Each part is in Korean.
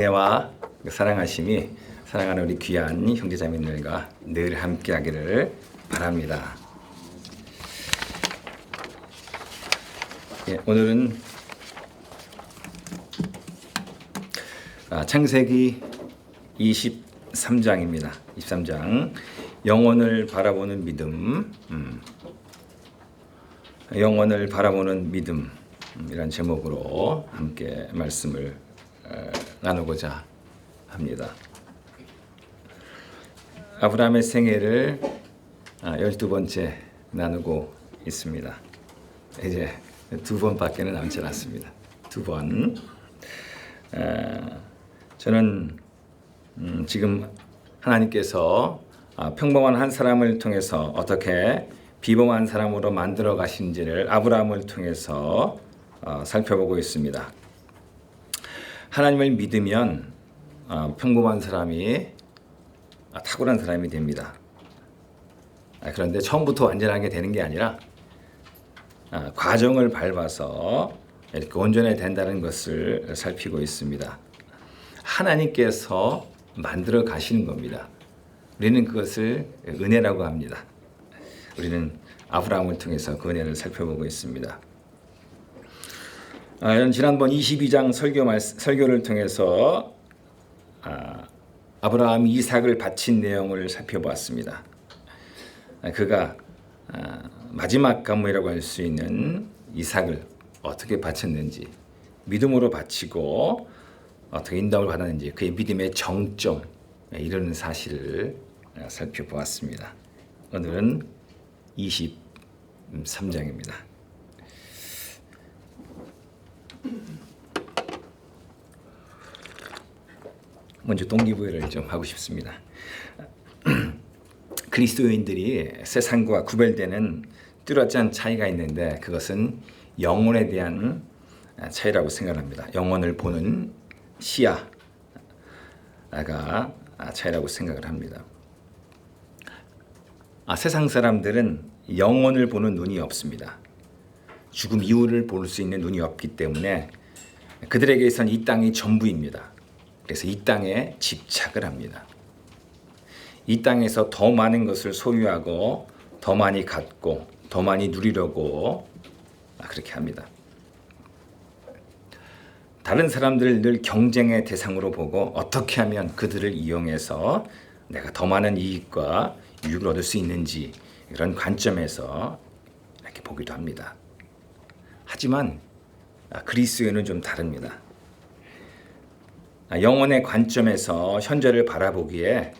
은혜와 사랑하심이 사랑하는 우리 귀한 형제자매들과 늘 함께하기를 바랍니다. 오늘은 창세기 23장입니다. 23장 영원을 바라보는 믿음, 영원을 바라보는 믿음이란 제목으로 함께 말씀을 나누고자 합니다. 아브라함의 생애를 12번째 나누고 있습니다. 이제 2번밖에는 남지 않았습니다. 2번. 저는 지금 하나님께서 평범한 한 사람을 통해서 어떻게 비범한 사람으로 만들어 가신지를 아브라함을 통해서 살펴보고 있습니다. 하나님을 믿으면 평범한 사람이 탁월한 사람이 됩니다. 그런데 처음부터 완전하게 되는 게 아니라 과정을 밟아서 이렇게 온전히 된다는 것을 살피고 있습니다. 하나님께서 만들어 가시는 겁니다. 우리는 그것을 은혜라고 합니다. 우리는 아브라함을 통해서 그 은혜를 살펴보고 있습니다. 지난번 22장 설교를 통해서 아브라함이 이삭을 바친 내용을 살펴보았습니다. 그가 마지막 가문이라고 할 수 있는 이삭을 어떻게 바쳤는지, 믿음으로 바치고 어떻게 인도를 받았는지, 그의 믿음의 정점 이르는 사실을 살펴보았습니다. 오늘은 23장입니다. 먼저 동기부여를 좀 하고 싶습니다. 그리스도인들이 세상과 구별되는 뚜렷한 차이가 있는데 그것은 영혼에 대한 차이라고 생각합니다. 영혼을 보는 시야가 차이라고 생각을 합니다. 세상 사람들은 영혼을 보는 눈이 없습니다. 죽음 이후를 볼 수 있는 눈이 없기 때문에 그들에게선 이 땅이 전부입니다. 그래서 이 땅에 집착을 합니다. 이 땅에서 더 많은 것을 소유하고 더 많이 갖고 더 많이 누리려고 그렇게 합니다. 다른 사람들을 늘 경쟁의 대상으로 보고 어떻게 하면 그들을 이용해서 내가 더 많은 이익과 유익을 얻을 수 있는지 이런 관점에서 이렇게 보기도 합니다. 하지만 그리스도인은 좀 다릅니다. 영혼의 관점에서 현재를 바라보기에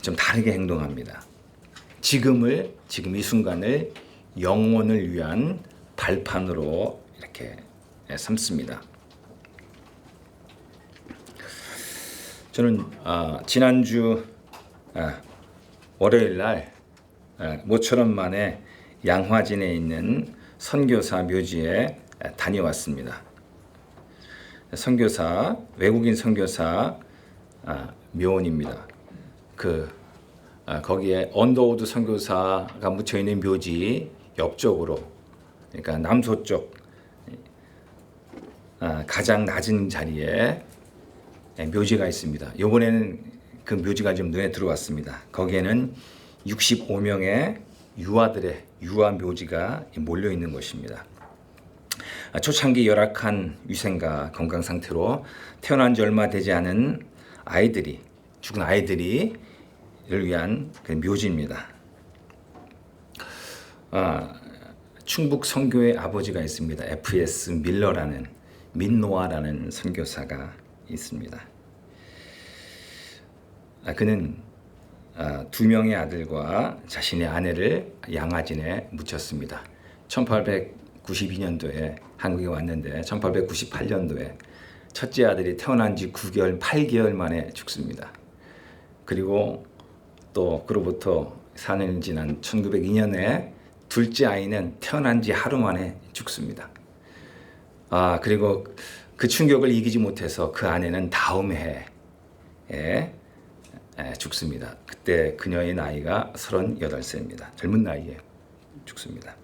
좀 다르게 행동합니다. 지금 이 순간을 영혼을 위한 발판으로 이렇게 삼습니다. 저는 지난주 월요일 날 모처럼 만에 양화진에 있는 선교사 묘지에 다녀왔습니다. 선교사, 외국인 선교사 묘원입니다. 거기에 언더우드 선교사가 묻혀 있는 묘지 옆쪽으로, 그러니까 남서쪽 가장 낮은 자리에 묘지가 있습니다. 이번에는 그 묘지가 좀 눈에 들어왔습니다. 거기에는 65명의 유아들의 유아 묘지가 몰려 있는 것입니다. 초창기 열악한 위생과 건강 상태로 태어난 지 얼마 되지 않은 아이들이, 죽은 아이들이 를 위한 그 묘지입니다. 충북 선교의 아버지가 있습니다. F.S. 밀러라는 민노아라는 선교사가 있습니다. 그는 2명의 아들과 자신의 아내를 양화진에 묻혔습니다. 1892년도에 한국에 왔는데 1898년도에 첫째 아들이 태어난 지 9개월, 8개월 만에 죽습니다. 그리고 또 그로부터 4년이 지난 1902년에 둘째 아이는 태어난 지 하루 만에 죽습니다. 그리고 그 충격을 이기지 못해서 그 아내는 다음 해에 죽습니다. 그때 그녀의 나이가 38세입니다. 젊은 나이에 죽습니다.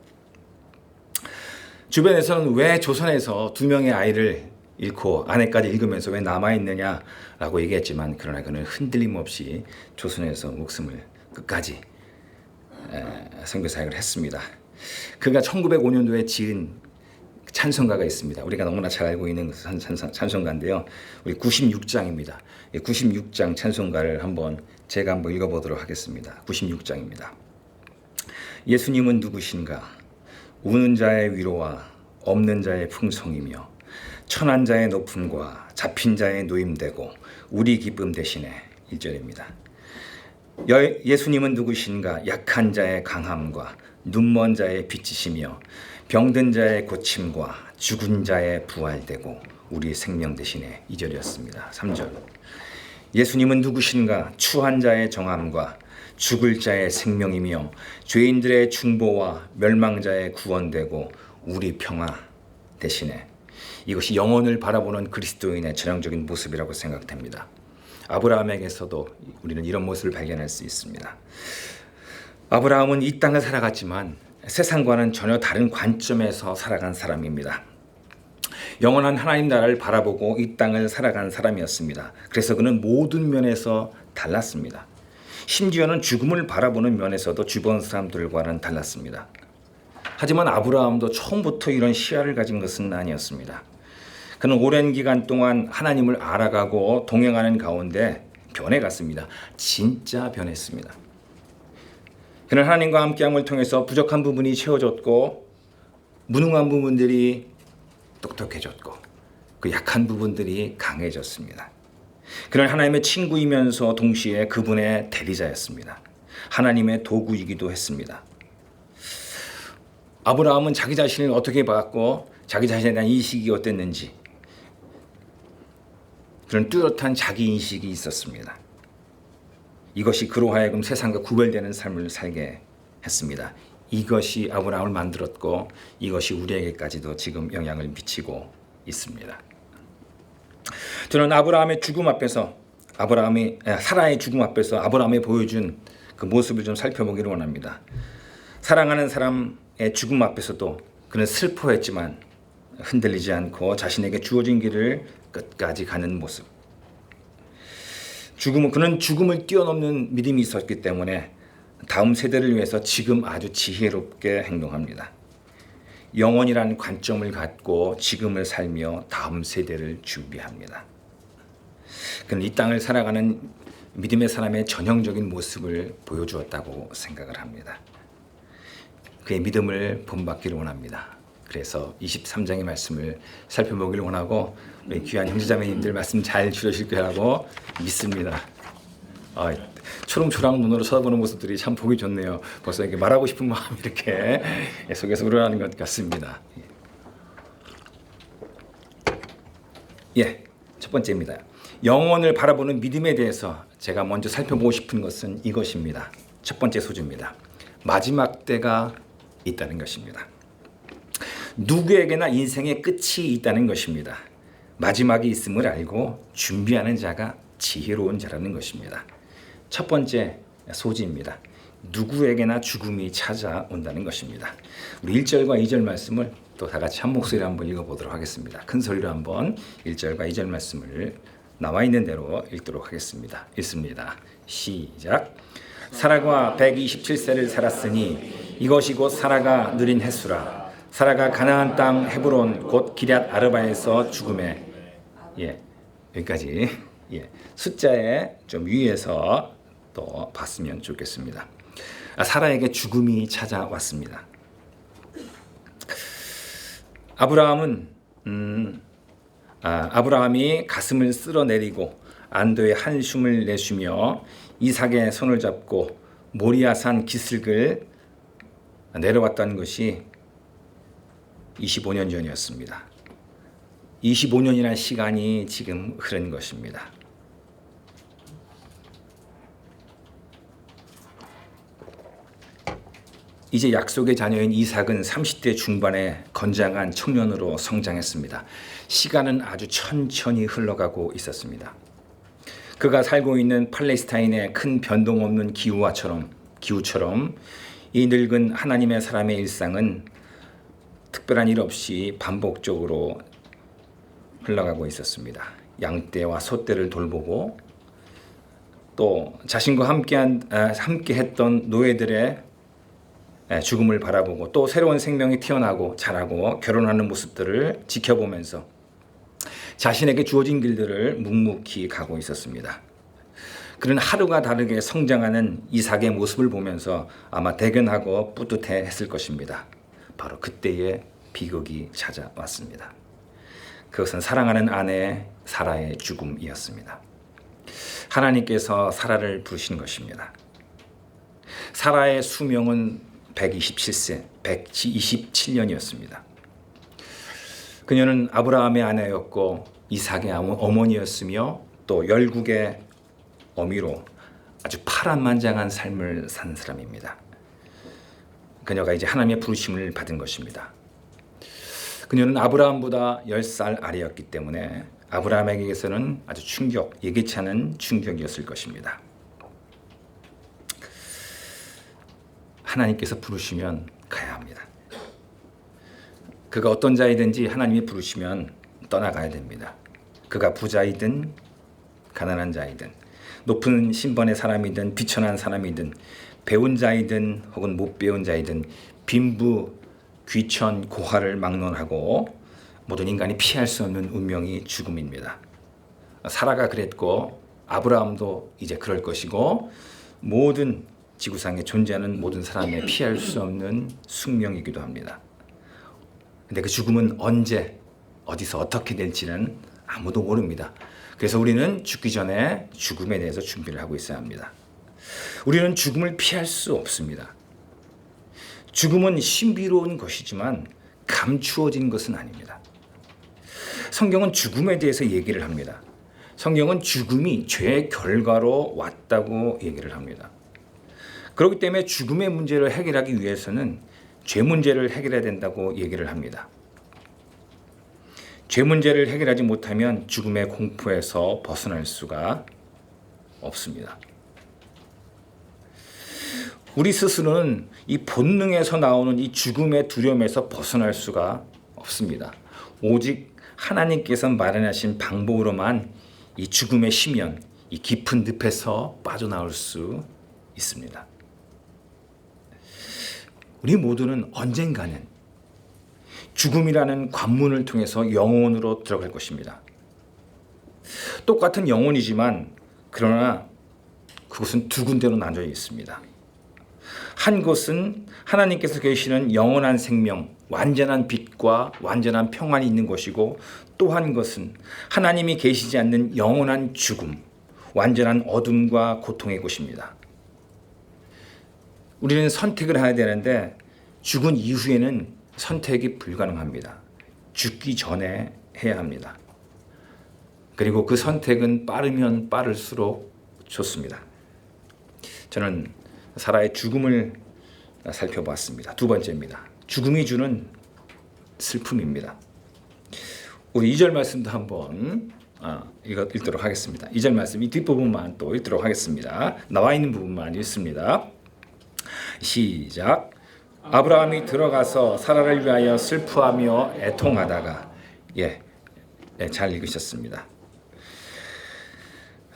주변에서는 왜 조선에서 2명의 아이를 잃고 아내까지 읽으면서 왜 남아있느냐라고 얘기했지만 그러나 그는 흔들림 없이 조선에서 목숨을 끝까지 선교사역을 했습니다. 그가 1905년도에 지은 찬송가가 있습니다. 우리가 너무나 잘 알고 있는 찬송가인데요. 우리 96장입니다. 96장 찬송가를 제가 한번 읽어보도록 하겠습니다. 96장입니다. 예수님은 누구신가? 우는 자의 위로와 없는 자의 풍성이며 천한 자의 높음과 잡힌 자의 노임되고 우리 기쁨 대신에 1절입니다. 예수님은 누구신가? 약한 자의 강함과 눈먼 자의 빛이시며 병든 자의 고침과 죽은 자의 부활되고 우리 생명 대신에 2절이었습니다. 3절. 예수님은 누구신가? 추한 자의 정함과 죽을 자의 생명이며 죄인들의 중보와 멸망자의 구원되고 우리 평화 대신에. 이것이 영혼을 바라보는 그리스도인의 전형적인 모습이라고 생각됩니다. 아브라함에게서도 우리는 이런 모습을 발견할 수 있습니다. 아브라함은 이 땅을 살아갔지만 세상과는 전혀 다른 관점에서 살아간 사람입니다. 영원한 하나님 나라를 바라보고 이 땅을 살아간 사람이었습니다. 그래서 그는 모든 면에서 달랐습니다. 심지어는 죽음을 바라보는 면에서도 주변 사람들과는 달랐습니다. 하지만 아브라함도 처음부터 이런 시야를 가진 것은 아니었습니다. 그는 오랜 기간 동안 하나님을 알아가고 동행하는 가운데 변해갔습니다. 진짜 변했습니다. 그는 하나님과 함께함을 통해서 부족한 부분이 채워졌고 무능한 부분들이 똑똑해졌고 그 약한 부분들이 강해졌습니다. 그는 하나님의 친구이면서 동시에 그분의 대리자였습니다. 하나님의 도구이기도 했습니다. 아브라함은 자기 자신을 어떻게 봤고 자기 자신에 대한 인식이 어땠는지 그런 뚜렷한 자기 인식이 있었습니다. 이것이 그로 하여금 세상과 구별되는 삶을 살게 했습니다. 이것이 아브라함을 만들었고 이것이 우리에게까지도 지금 영향을 미치고 있습니다. 저는 사라의 죽음 앞에서 아브라함이 보여준 그 모습을 좀 살펴보기를 원합니다. 사랑하는 사람의 죽음 앞에서도 그는 슬퍼했지만 흔들리지 않고 자신에게 주어진 길을 끝까지 가는 모습. 그는 죽음을 뛰어넘는 믿음이 있었기 때문에 다음 세대를 위해서 지금 아주 지혜롭게 행동합니다. 영원이라는 관점을 갖고 지금을 살며 다음 세대를 준비합니다. 그는 이 땅을 살아가는 믿음의 사람의 전형적인 모습을 보여주었다고 생각을 합니다. 그의 믿음을 본받기를 원합니다. 그래서 23장의 말씀을 살펴보기를 원하고 우리 귀한 형제자매님들 말씀 잘 들으실 거라고 믿습니다. 초롱초롱 눈으로 쳐다보는 모습들이 참 보기 좋네요. 벌써 이렇게 말하고 싶은 마음이 이렇게 속에서 우러나는 것 같습니다. 첫 번째입니다. 영혼을 바라보는 믿음에 대해서 제가 먼저 살펴보고 싶은 것은 이것입니다. 첫 번째 소주입니다. 마지막 때가 있다는 것입니다. 누구에게나 인생의 끝이 있다는 것입니다. 마지막이 있음을 알고 준비하는 자가 지혜로운 자라는 것입니다. 첫 번째 소지입니다. 누구에게나 죽음이 찾아온다는 것입니다. 우리 1절과 2절 말씀을 또 다 같이 한 목소리로 한번 읽어보도록 하겠습니다. 큰 소리로 한번 1절과 2절 말씀을 나와 있는 대로 읽도록 하겠습니다. 읽습니다. 시작. 사라가 127세를 살았으니 이것이 곧 사라가 누린 횟수라. 사라가 가나안 땅 헤브론 곧 기럇 아르바에서 죽음에 여기까지 숫자에 좀 위에서 또 봤으면 좋겠습니다. 사라에게 죽음이 찾아왔습니다. 아브라함이 가슴을 쓸어내리고 안도의 한숨을 내쉬며 이삭의 손을 잡고 모리아산 기슭을 내려왔다는 것이 25년 전이었습니다. 25년이라는 시간이 지금 흐른 것입니다. 이제 약속의 자녀인 이삭은 30대 중반의 건장한 청년으로 성장했습니다. 시간은 아주 천천히 흘러가고 있었습니다. 그가 살고 있는 팔레스타인의 큰 변동 없는 기후처럼 이 늙은 하나님의 사람의 일상은 특별한 일 없이 반복적으로 흘러가고 있었습니다. 양떼와 소떼를 돌보고 또 자신과 함께 했던 노예들의 죽음을 바라보고 또 새로운 생명이 태어나고 자라고 결혼하는 모습들을 지켜보면서 자신에게 주어진 길들을 묵묵히 가고 있었습니다. 그는 하루가 다르게 성장하는 이삭의 모습을 보면서 아마 대견하고 뿌듯해했을 것입니다. 바로 그때의 비극이 찾아왔습니다. 그것은 사랑하는 아내 사라의 죽음이었습니다. 하나님께서 사라를 부르신 것입니다. 사라의 수명은 127세, 127년이었습니다. 그녀는 아브라함의 아내였고 이삭의 어머니였으며 또 열국의 어미로 아주 파란만장한 삶을 산 사람입니다. 그녀가 이제 하나님의 부르심을 받은 것입니다. 그녀는 아브라함보다 10살 아래였기 때문에 아브라함에게서는 아주 예기치 않은 충격이었을 것입니다. 하나님께서 부르시면 가야 합니다. 그가 어떤 자이든지 하나님이 부르시면 떠나가야 됩니다. 그가 부자이든 가난한 자이든 높은 신분의 사람이든 비천한 사람이든 배운 자이든 혹은 못 배운 자이든 빈부, 귀천, 고화를 막론하고 모든 인간이 피할 수 없는 운명이 죽음입니다. 사라가 그랬고 아브라함도 이제 그럴 것이고 모든 지구상에 존재하는 모든 사람의 피할 수 없는 숙명이기도 합니다. 근데 그 죽음은 언제 어디서 어떻게 될지는 아무도 모릅니다. 그래서 우리는 죽기 전에 죽음에 대해서 준비를 하고 있어야 합니다. 우리는 죽음을 피할 수 없습니다. 죽음은 신비로운 것이지만 감추어진 것은 아닙니다. 성경은 죽음에 대해서 얘기를 합니다. 성경은 죽음이 죄의 결과로 왔다고 얘기를 합니다. 그렇기 때문에 죽음의 문제를 해결하기 위해서는 죄 문제를 해결해야 된다고 얘기를 합니다. 죄 문제를 해결하지 못하면 죽음의 공포에서 벗어날 수가 없습니다. 우리 스스로는 이 본능에서 나오는 이 죽음의 두려움에서 벗어날 수가 없습니다. 오직 하나님께서 마련하신 방법으로만 이 죽음의 심연, 이 깊은 늪에서 빠져나올 수 있습니다. 우리 모두는 언젠가는 죽음이라는 관문을 통해서 영혼으로 들어갈 것입니다. 똑같은 영혼이지만 그러나 그것은 두 군데로 나뉘어 있습니다. 한 곳은 하나님께서 계시는 영원한 생명, 완전한 빛과 완전한 평안이 있는 것이고 또 한 것은 하나님이 계시지 않는 영원한 죽음, 완전한 어둠과 고통의 곳입니다. 우리는 선택을 해야 되는데 죽은 이후에는 선택이 불가능합니다. 죽기 전에 해야 합니다. 그리고 그 선택은 빠르면 빠를수록 좋습니다. 저는 사라의 죽음을 살펴봤습니다. 두 번째입니다. 죽음이 주는 슬픔입니다. 우리 2절 말씀도 한번 읽도록 하겠습니다. 2절 말씀 이 뒷부분만 또 읽도록 하겠습니다. 나와 있는 부분만 읽습니다. 시작. 아브라함이 들어가서 사라를 위하여 슬퍼하며 애통하다가 잘 읽으셨습니다.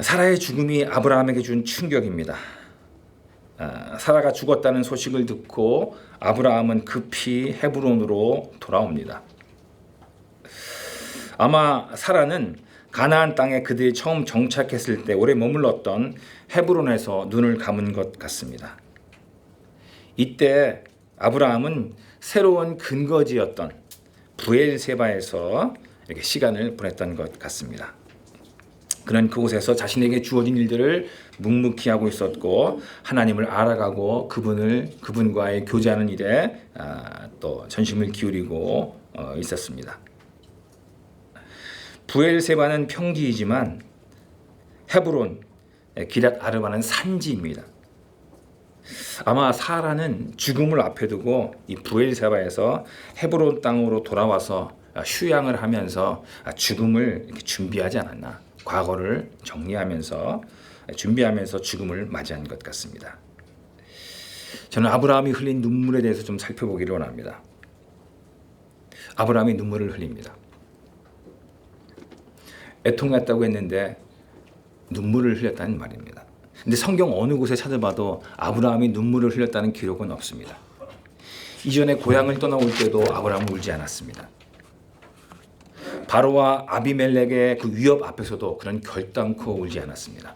사라의 죽음이 아브라함에게 준 충격입니다. 사라가 죽었다는 소식을 듣고 아브라함은 급히 헤브론으로 돌아옵니다. 아마 사라는 가나안 땅에 그들이 처음 정착했을 때 오래 머물렀던 헤브론에서 눈을 감은 것 같습니다. 이때 아브라함은 새로운 근거지였던 브엘세바에서 이렇게 시간을 보냈던 것 같습니다. 그는 그곳에서 자신에게 주어진 일들을 묵묵히 하고 있었고 하나님을 알아가고 그분과의 교제하는 일에 또 전심을 기울이고 있었습니다. 브엘세바는 평지이지만 헤브론, 기럇 아르바는 산지입니다. 아마 사라는 죽음을 앞에 두고 이 브엘세바에서 헤브론 땅으로 돌아와서 휴양을 하면서 죽음을 이렇게 준비하지 않았나, 과거를 정리하면서 준비하면서 죽음을 맞이한 것 같습니다. 저는 아브라함이 흘린 눈물에 대해서 좀 살펴보기를 원합니다. 아브라함이 눈물을 흘립니다. 애통했다고 했는데 눈물을 흘렸다는 말입니다. 근데 성경 어느 곳에 찾아봐도 아브라함이 눈물을 흘렸다는 기록은 없습니다. 이전에 고향을 떠나올 때도 아브라함은 울지 않았습니다. 바로와 아비멜렉의 그 위협 앞에서도 그는 결단코 울지 않았습니다.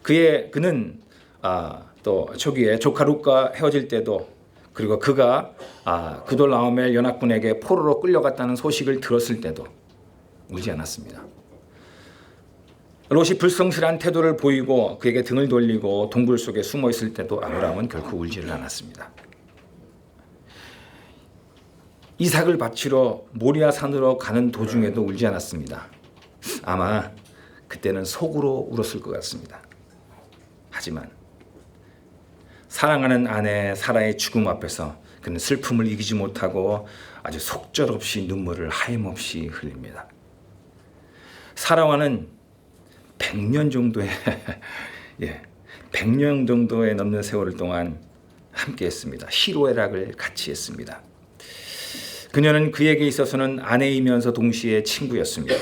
그는 또 초기에 조카 룻과 헤어질 때도, 그리고 그가 그돌라오멜 연합군에게 포로로 끌려갔다는 소식을 들었을 때도 울지 않았습니다. 롯이 불성실한 태도를 보이고 그에게 등을 돌리고 동굴 속에 숨어 있을 때도 아브라함은 결코 울지를 않았습니다. 이삭을 바치러 모리아 산으로 가는 도중에도 울지 않았습니다. 아마 그때는 속으로 울었을 것 같습니다. 하지만 사랑하는 아내 사라의 죽음 앞에서 그는 슬픔을 이기지 못하고 아주 속절없이 눈물을 하염없이 흘립니다. 사라와는 100년 정도의 100년 정도의 넘는 세월 동안 함께했습니다. 희로애락을 같이 했습니다. 그녀는 그에게 있어서는 아내이면서 동시에 친구였습니다.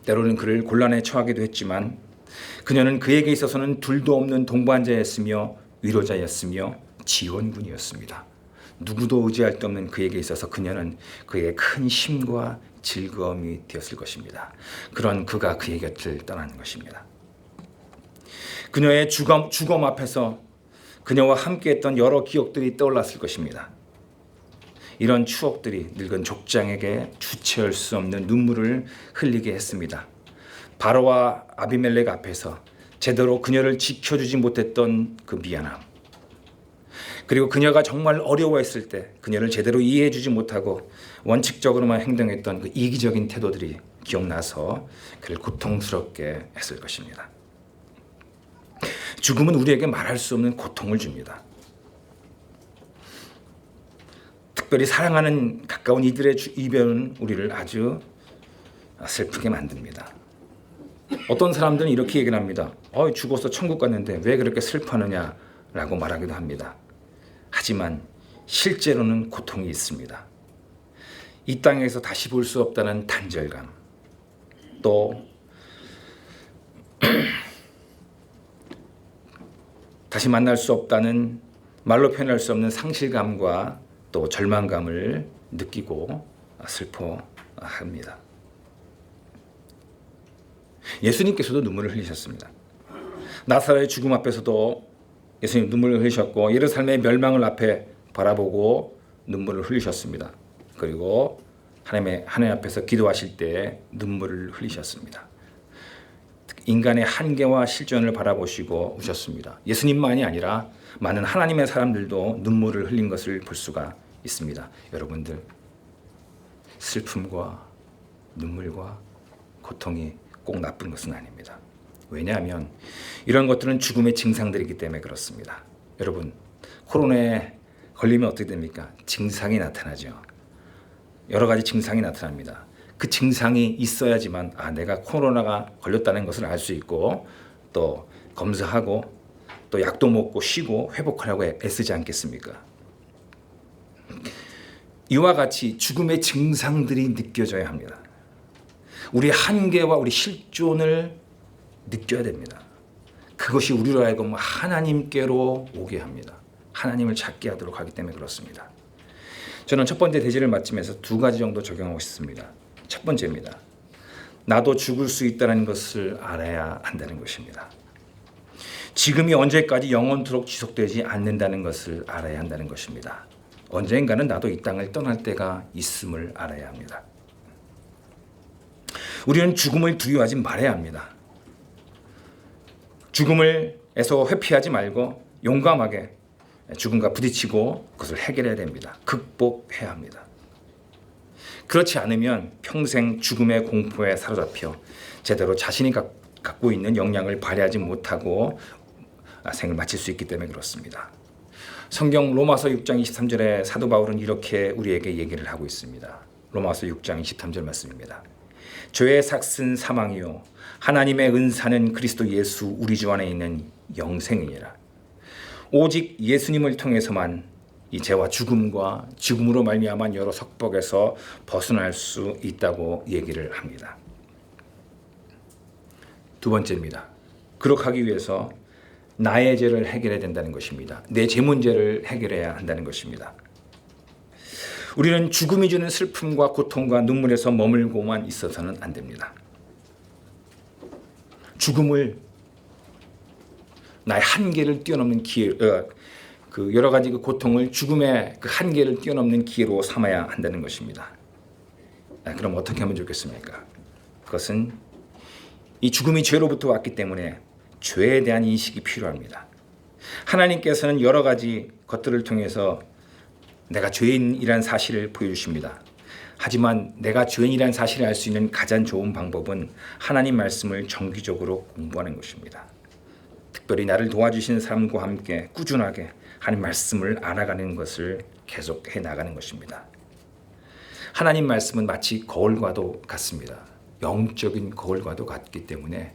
때로는 그를 곤란에 처하기도 했지만 그녀는 그에게 있어서는 둘도 없는 동반자였으며 위로자였으며 지원군이었습니다. 누구도 의지할 데 없는 그에게 있어서 그녀는 그에게 큰 힘과 즐거움이 되었을 것입니다. 그런 그가 그의 곁을 떠나는 것입니다. 그녀의 죽음 앞에서 그녀와 함께했던 여러 기억들이 떠올랐을 것입니다. 이런 추억들이 늙은 족장에게 주체할 수 없는 눈물을 흘리게 했습니다. 바로와 아비멜렉 앞에서 제대로 그녀를 지켜주지 못했던 그 미안함, 그리고 그녀가 정말 어려워했을 때 그녀를 제대로 이해해주지 못하고 원칙적으로만 행동했던 그 이기적인 태도들이 기억나서 그를 고통스럽게 했을 것입니다. 죽음은 우리에게 말할 수 없는 고통을 줍니다. 특별히 사랑하는 가까운 이들의 이별은 우리를 아주 슬프게 만듭니다. 어떤 사람들은 이렇게 얘기를 합니다. 죽어서 천국 갔는데 왜 그렇게 슬퍼하느냐라고 말하기도 합니다. 하지만 실제로는 고통이 있습니다. 이 땅에서 다시 볼 수 없다는 단절감, 또 다시 만날 수 없다는 말로 표현할 수 없는 상실감과 또 절망감을 느끼고 슬퍼합니다. 예수님께서도 눈물을 흘리셨습니다. 나사렛의 죽음 앞에서도 예수님 눈물을 흘리셨고 예루살렘의 멸망을 앞에 바라보고 눈물을 흘리셨습니다. 그리고 하나님 앞에서 기도하실 때 눈물을 흘리셨습니다. 인간의 한계와 실존을 바라보시고 우셨습니다. 예수님만이 아니라 많은 하나님의 사람들도 눈물을 흘린 것을 볼 수가 있습니다. 여러분들, 슬픔과 눈물과 고통이 꼭 나쁜 것은 아닙니다. 왜냐하면 이런 것들은 죽음의 증상들이기 때문에 그렇습니다. 여러분, 코로나에 걸리면 어떻게 됩니까? 증상이 나타나죠. 여러 가지 증상이 나타납니다. 그 증상이 있어야지만 내가 코로나가 걸렸다는 것을 알 수 있고 또 검사하고 또 약도 먹고 쉬고 회복하려고 애쓰지 않겠습니까? 이와 같이 죽음의 증상들이 느껴져야 합니다. 우리의 한계와 우리 실존을 느껴야 됩니다. 그것이 우리로 하여금 하나님께로 오게 합니다. 하나님을 찾게 하도록 하기 때문에 그렇습니다. 저는 첫 번째 대지를 마치면서 두 가지 정도 적용하고 싶습니다. 첫 번째입니다. 나도 죽을 수 있다는 것을 알아야 한다는 것입니다. 지금이 언제까지 영원토록 지속되지 않는다는 것을 알아야 한다는 것입니다. 언젠가는 나도 이 땅을 떠날 때가 있음을 알아야 합니다. 우리는 죽음을 두려워하지 말아야 합니다. 죽음을에서 회피하지 말고 용감하게 죽음과 부딪히고 그것을 해결해야 됩니다. 극복해야 합니다. 그렇지 않으면 평생 죽음의 공포에 사로잡혀 제대로 자신이 갖고 있는 역량을 발휘하지 못하고 생을 마칠 수 있기 때문에 그렇습니다. 성경 로마서 6장 23절에 사도 바울은 이렇게 우리에게 얘기를 하고 있습니다. 로마서 6장 23절 말씀입니다. 죄의 삭은 사망이요 하나님의 은사는 그리스도 예수 우리 주 안에 있는 영생이니라. 오직 예수님을 통해서만 이 죄와 죽음과 죽음으로 말미암은 여러 속박에서 벗어날 수 있다고 얘기를 합니다. 두 번째입니다. 그렇게 하기 위해서 나의 죄를 해결해야 된다는 것입니다. 내 죄 문제를 해결해야 한다는 것입니다. 우리는 죽음이 주는 슬픔과 고통과 눈물에서 머물고만 있어서는 안 됩니다. 죽음을 나의 한계를 뛰어넘는 기회, 그 여러 가지 그 고통을 죽음의 그 한계를 뛰어넘는 기회로 삼아야 한다는 것입니다. 그럼 어떻게 하면 좋겠습니까? 그것은 이 죽음이 죄로부터 왔기 때문에 죄에 대한 인식이 필요합니다. 하나님께서는 여러 가지 것들을 통해서 내가 죄인이라는 사실을 보여주십니다. 하지만 내가 죄인이라는 사실을 알 수 있는 가장 좋은 방법은 하나님 말씀을 정기적으로 공부하는 것입니다. 특별히 나를 도와주시는 사람과 함께 꾸준하게 하나님 말씀을 알아가는 것을 계속해 나가는 것입니다. 하나님 말씀은 마치 거울과도 같습니다. 영적인 거울과도 같기 때문에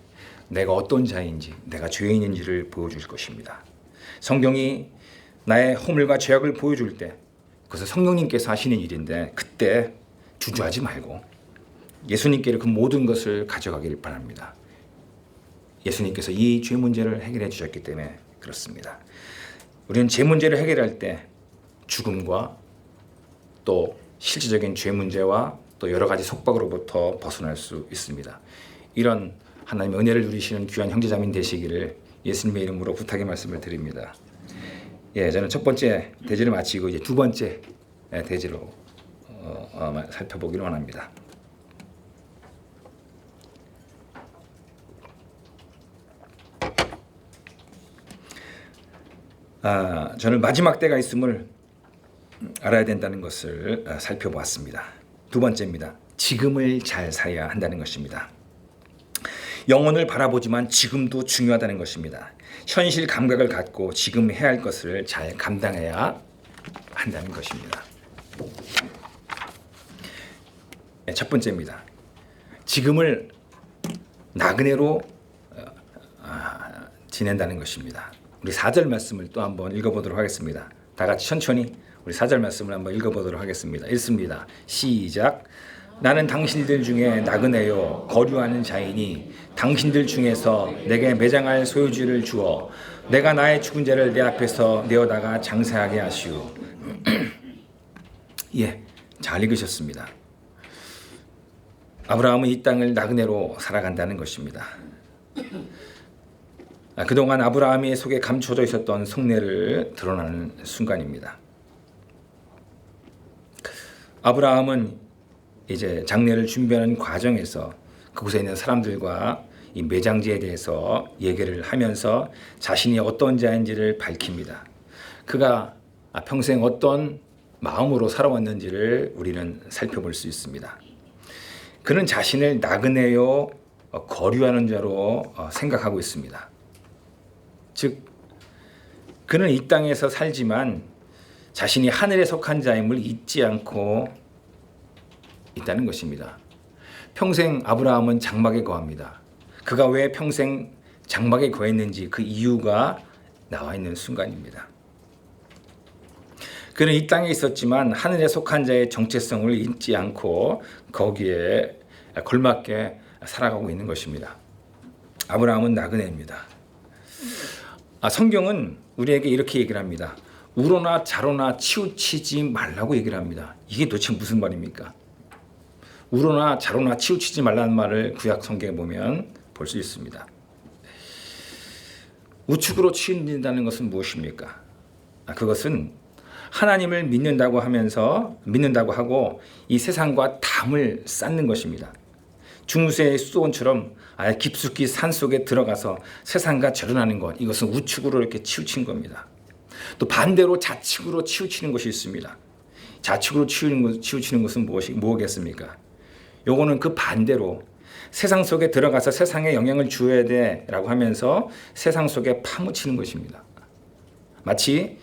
내가 어떤 자인지, 내가 죄인인지를 보여줄 것입니다. 성경이 나의 허물과 죄악을 보여줄 때 그것은 성령님께서 하시는 일인데 그때 주저하지 말고 예수님께로 그 모든 것을 가져가길 바랍니다. 예수님께서 이 죄 문제를 해결해 주셨기 때문에 그렇습니다. 우리는 죄 문제를 해결할 때 죽음과 또 실질적인 죄 문제와 또 여러 가지 속박으로부터 벗어날 수 있습니다. 이런 하나님의 은혜를 누리시는 귀한 형제자매님 되시기를 예수님의 이름으로 부탁의 말씀을 드립니다. 저는 첫 번째 대지를 마치고 이제 두 번째 대지로 살펴보기를 원합니다. 저는 마지막 때가 있음을 알아야 된다는 것을 살펴보았습니다. 두 번째입니다. 지금을 잘 살아야 한다는 것입니다. 영혼을 바라보지만 지금도 중요하다는 것입니다. 현실 감각을 갖고 지금 해야 할 것을 잘 감당해야 한다는 것입니다. 첫 번째입니다. 지금을 나그네로 지낸다는 것입니다. 우리 4절 말씀을 또 한번 읽어보도록 하겠습니다. 다 같이 천천히 우리 4절 말씀을 한번 읽어보도록 하겠습니다. 읽습니다. 시작. 나는 당신들 중에 나그네요 거류하는 자이니 당신들 중에서 내게 매장할 소유주를 주어 내가 나의 죽은 자를 내 앞에서 내어다가 장사하게 하시오. 잘 읽으셨습니다. 아브라함은 이 땅을 나그네로 살아간다는 것입니다. 그동안 아브라함의 속에 감춰져 있었던 속내를 드러나는 순간입니다. 아브라함은 이제 장례를 준비하는 과정에서 그곳에 있는 사람들과 이 매장지에 대해서 얘기를 하면서 자신이 어떤 자인지를 밝힙니다. 그가 평생 어떤 마음으로 살아왔는지를 우리는 살펴볼 수 있습니다. 그는 자신을 나그네요 거류하는 자로 생각하고 있습니다. 즉 그는 이 땅에서 살지만 자신이 하늘에 속한 자임을 잊지 않고 있다는 것입니다. 평생 아브라함은 장막에 거합니다. 그가 왜 평생 장막에 거했는지 그 이유가 나와 있는 순간입니다. 그는 이 땅에 있었지만 하늘에 속한 자의 정체성을 잊지 않고 거기에 걸맞게 살아가고 있는 것입니다. 아브라함은 나그네입니다. 성경은 우리에게 이렇게 얘기를 합니다. 우로나 자로나 치우치지 말라고 얘기를 합니다. 이게 도대체 무슨 말입니까? 우로나 자로나 치우치지 말라는 말을 구약 성경에 보면 볼 수 있습니다. 우측으로 치우친다는 것은 무엇입니까? 그것은 하나님을 믿는다고 하고 이 세상과 담을 쌓는 것입니다. 중세의 수도원처럼 아예 깊숙이 산속에 들어가서 세상과 절연하는 것, 이것은 우측으로 이렇게 치우친 겁니다. 또 반대로 좌측으로 치우치는 것이 있습니다. 좌측으로 치우치는 것은 무엇이겠습니까? 요거는 그 반대로 세상 속에 들어가서 세상에 영향을 주어야 돼라고 하면서 세상 속에 파묻히는 것입니다. 마치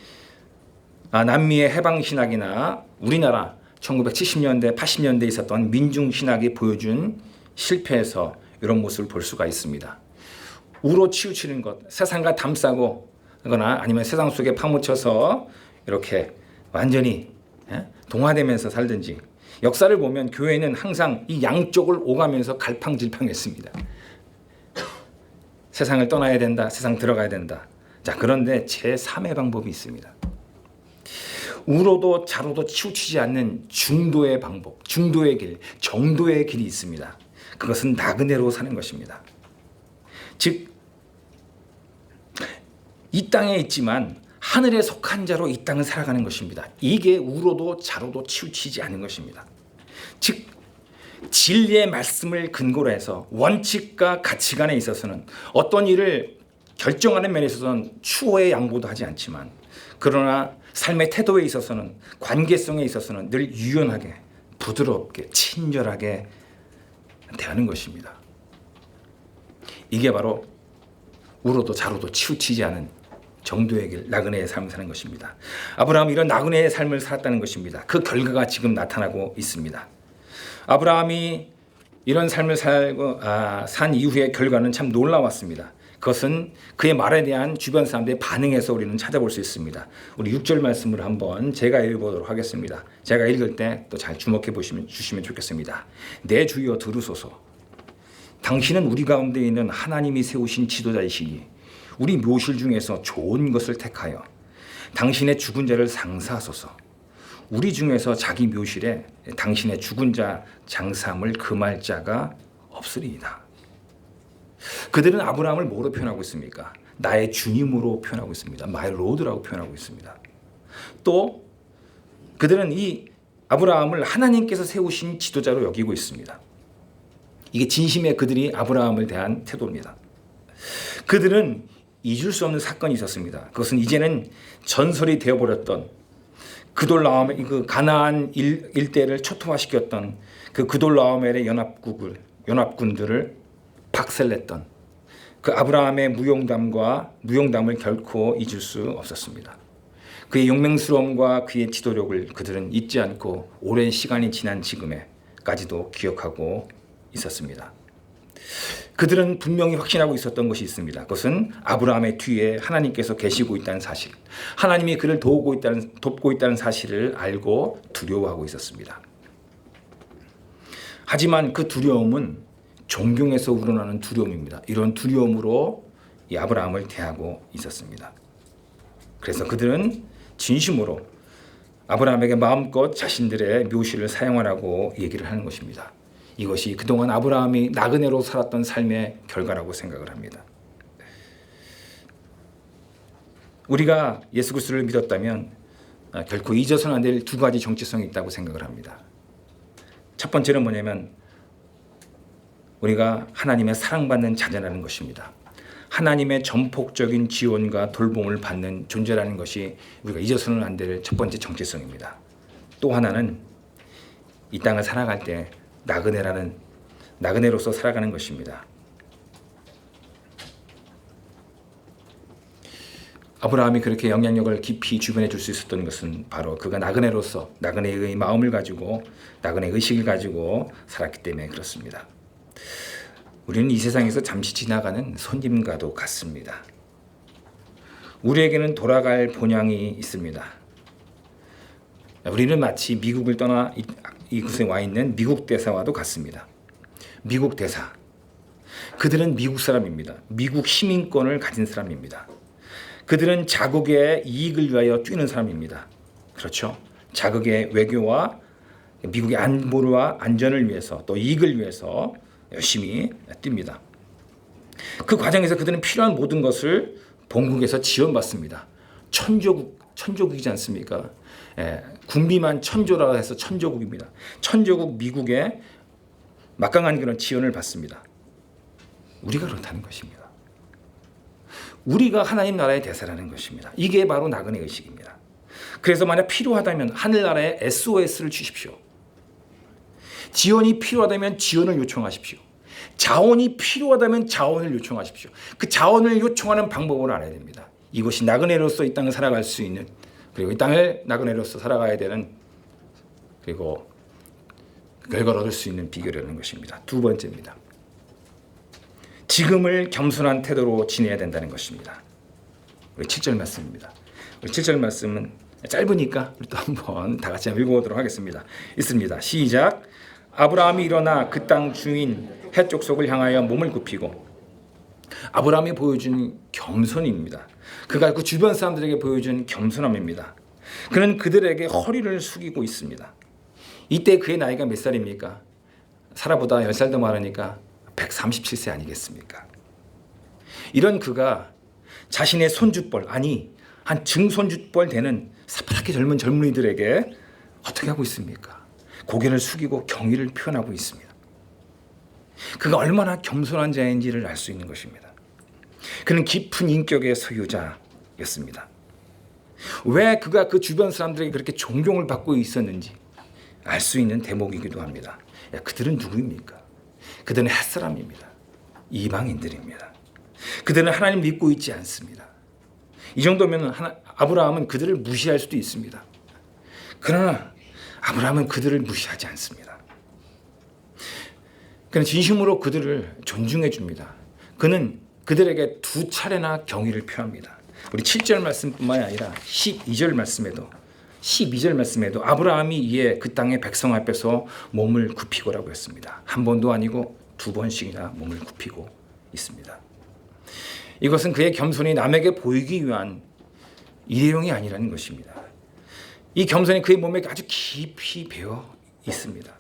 남미의 해방신학이나 우리나라 1970년대, 80년대에 있었던 민중신학이 보여준 실패에서 이런 모습을 볼 수가 있습니다. 우로 치우치는 것, 세상과 담싸고 거나 아니면 세상 속에 파묻혀서 이렇게 완전히 동화되면서 살든지, 역사를 보면 교회는 항상 이 양쪽을 오가면서 갈팡질팡했습니다. 세상을 떠나야 된다, 세상 들어가야 된다. 자, 그런데 제3의 방법이 있습니다. 우로도 자로도 치우치지 않는 중도의 방법, 중도의 길, 정도의 길이 있습니다. 그것은 나그네로 사는 것입니다. 즉, 이 땅에 있지만 하늘에 속한 자로 이 땅을 살아가는 것입니다. 이게 우로도 자로도 치우치지 않는 것입니다. 즉, 진리의 말씀을 근거로 해서 원칙과 가치관에 있어서는 어떤 일을 결정하는 면에 있어서는 추호의 양보도 하지 않지만, 그러나 삶의 태도에 있어서는, 관계성에 있어서는 늘 유연하게, 부드럽게, 친절하게 대하는 것입니다. 이게 바로 우로도 자로도 치우치지 않은 정도의 길, 나그네의 삶을 사는 것입니다. 아브라함이 이런 나그네의 삶을 살았다는 것입니다. 그 결과가 지금 나타나고 있습니다. 아브라함이 이런 삶을 산 이후의 결과는 참 놀라웠습니다. 그것은 그의 말에 대한 주변 사람들의 반응에서 우리는 찾아볼 수 있습니다. 우리 6절 말씀을 한번 제가 읽어보도록 하겠습니다. 제가 읽을 때 또 잘 주목해 주시면 좋겠습니다. 내 주여 들으소서. 당신은 우리 가운데 있는 하나님이 세우신 지도자이시니 우리 묘실 중에서 좋은 것을 택하여 당신의 죽은 자를 상사하소서. 우리 중에서 자기 묘실에 당신의 죽은 자 장사함을 금할 자가 없으리이다. 그들은 아브라함을 뭐로 표현하고 있습니까? 나의 주님으로 표현하고 있습니다. 마이 로드라고 표현하고 있습니다. 또 그들은 이 아브라함을 하나님께서 세우신 지도자로 여기고 있습니다. 이게 진심의 그들이 아브라함을 대한 태도입니다. 그들은 잊을 수 없는 사건이 있었습니다. 그것은 이제는 전설이 되어버렸던 그돌라오멜, 그 가나안 일대를 초토화시켰던 그 그돌라오멜의 연합군들을 박살냈던 그 아브라함의 무용담을 결코 잊을 수 없었습니다. 그의 용맹스러움과 그의 지도력을 그들은 잊지 않고 오랜 시간이 지난 지금에까지도 기억하고 있었습니다. 그들은 분명히 확신하고 있었던 것이 있습니다. 그것은 아브라함의 뒤에 하나님께서 계시고 있다는 사실, 하나님이 그를 돕고 있다는 사실을 알고 두려워하고 있었습니다. 하지만 그 두려움은 존경에서 우러나는 두려움입니다. 이런 두려움으로 이 아브라함을 대하고 있었습니다. 그래서 그들은 진심으로 아브라함에게 마음껏 자신들의 묘실을 사용하라고 얘기를 하는 것입니다. 이것이 그동안 아브라함이 나그네로 살았던 삶의 결과라고 생각을 합니다. 우리가 예수 그리스도를 믿었다면 결코 잊어서는 안 될 두 가지 정체성이 있다고 생각을 합니다. 첫 번째는 뭐냐면 우리가 하나님의 사랑받는 자녀라는 것입니다. 하나님의 전폭적인 지원과 돌봄을 받는 존재라는 것이 우리가 잊어서는 안 될 첫 번째 정체성입니다. 또 하나는 이 땅을 살아갈 때 나그네로서 살아가는 것입니다. 아브라함이 그렇게 영향력을 깊이 주변에 줄 수 있었던 것은 바로 그가 나그네로서 나그네의 마음을 가지고 나그네 의식을 가지고 살았기 때문에 그렇습니다. 우리는 이 세상에서 잠시 지나가는 손님과도 같습니다. 우리에게는 돌아갈 본향이 있습니다. 우리는 마치 미국을 떠나 이곳에 와 있는 미국 대사와도 같습니다. 미국 대사, 그들은 미국 사람입니다. 미국 시민권을 가진 사람입니다. 그들은 자국의 이익을 위하여 뛰는 사람입니다. 그렇죠? 자국의 외교와 미국의 안보와 안전을 위해서 또 이익을 위해서 열심히 뜁니다. 그 과정에서 그들은 필요한 모든 것을 본국에서 지원받습니다. 천조국이지 않습니까? 군비만 천조라고 해서 천조국입니다. 천조국 미국의 막강한 그런 지원을 받습니다. 우리가 그렇다는 것입니다. 우리가 하나님 나라의 대사라는 것입니다. 이게 바로 나그네 의식입니다. 그래서 만약 필요하다면 하늘나라에 SOS를 주십시오. 지원이 필요하다면 지원을 요청하십시오. 자원이 필요하다면 자원을 요청하십시오. 그 자원을 요청하는 방법을 알아야 됩니다. 이것이 나그네로서 이 땅을 살아갈 수 있는, 그리고 이 땅을 나그네로서 살아가야 되는, 그리고 결과를 얻을 수 있는 비결이라는 것입니다. 두 번째입니다. 지금을 겸손한 태도로 지내야 된다는 것입니다. 우리 7절 말씀입니다. 우리 7절 말씀은 짧으니까 우리 또 한번 다 같이 읽어보도록 하겠습니다. 있습니다. 시작. 아브라함이 일어나 그 땅 주인 헷 족속을 향하여 몸을 굽히고. 아브라함이 보여준 겸손입니다. 그가 그 주변 사람들에게 보여준 겸손함입니다. 그는 그들에게 허리를 숙이고 있습니다. 이때 그의 나이가 몇 살입니까? 사라보다 10살 더 많으니까 137세 아니겠습니까? 이런 그가 자신의 손주뻘, 아니 한 증손주뻘 되는 새파랗게 젊은 젊은이들에게 어떻게 하고 있습니까? 고개를 숙이고 경의를 표현하고 있습니다. 그가 얼마나 겸손한 자인지를 알 수 있는 것입니다. 그는 깊은 인격의 소유자였습니다. 왜 그가 그 주변 사람들에게 그렇게 존경을 받고 있었는지 알 수 있는 대목이기도 합니다. 그들은 누구입니까? 그들은 햇사람입니다. 이방인들입니다. 그들은 하나님 믿고 있지 않습니다. 이 정도면 아브라함은 그들을 무시할 수도 있습니다. 그러나 아브라함은 그들을 무시하지 않습니다. 그는 진심으로 그들을 존중해 줍니다. 그는 그들에게 2차례나 경의를 표합니다. 우리 7절 말씀뿐만 아니라 12절 말씀에도 아브라함이 이에 그 땅의 백성 앞에서 몸을 굽히고라고 했습니다. 한 번도 아니고 2번씩이나 몸을 굽히고 있습니다. 이것은 그의 겸손이 남에게 보이기 위한 일회용이 아니라는 것입니다. 이 겸손이 그의 몸에 아주 깊이 배어 있습니다.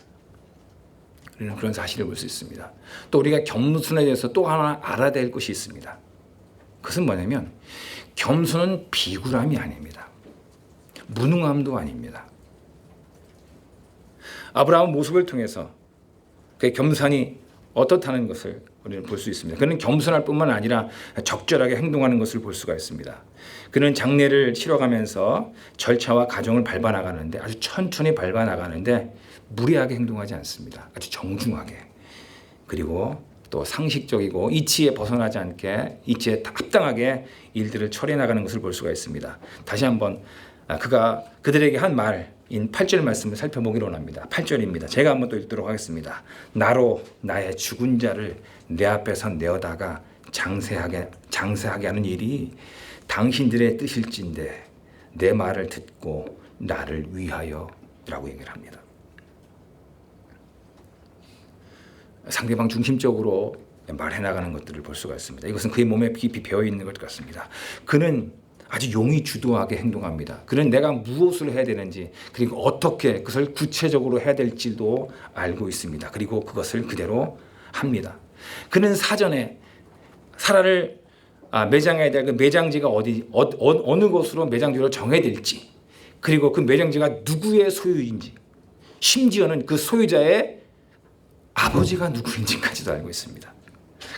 우리는 그런 사실을 볼 수 있습니다. 또 우리가 겸손에 대해서 또 하나 알아야 될 것이 있습니다. 그것은 뭐냐면 겸손은 비굴함이 아닙니다. 무능함도 아닙니다. 아브라함 모습을 통해서 그의 겸손이 어떻다는 것을 우리는 볼 수 있습니다. 그는 겸손할 뿐만 아니라 적절하게 행동하는 것을 볼 수가 있습니다. 그는 장례를 치러가면서 절차와 가정을 밟아나가는데 아주 천천히 밟아나가는데 무리하게 행동하지 않습니다. 아주 정중하게. 그리고 또 상식적이고 이치에 벗어나지 않게 이치에 합당하게 일들을 처리해 나가는 것을 볼 수가 있습니다. 다시 한번 그가 그들에게 한 말인 8절 말씀을 살펴보기로 합니다. 8절입니다. 제가 한번 또 읽도록 하겠습니다. 나로 나의 죽은 자를 내 앞에서 내어다가 장세하게 하는 일이 당신들의 뜻일진데 내 말을 듣고 나를 위하여 라고 얘기를 합니다. 상대방 중심적으로 말해 나가는 것들을 볼 수가 있습니다. 이것은 그의 몸에 깊이 배어 있는 것 같습니다. 그는 아주 용의 주도하게 행동합니다. 그는 내가 무엇을 해야 되는지 그리고 어떻게 그것을 구체적으로 해야 될지도 알고 있습니다. 그리고 그것을 그대로 합니다. 그는 사전에 사라를 매장해야 될 그 매장지가 어느 곳으로 매장지로 정해야 될지 그리고 그 매장지가 누구의 소유인지 심지어는 그 소유자의 아버지가 누구인지까지도 알고 있습니다.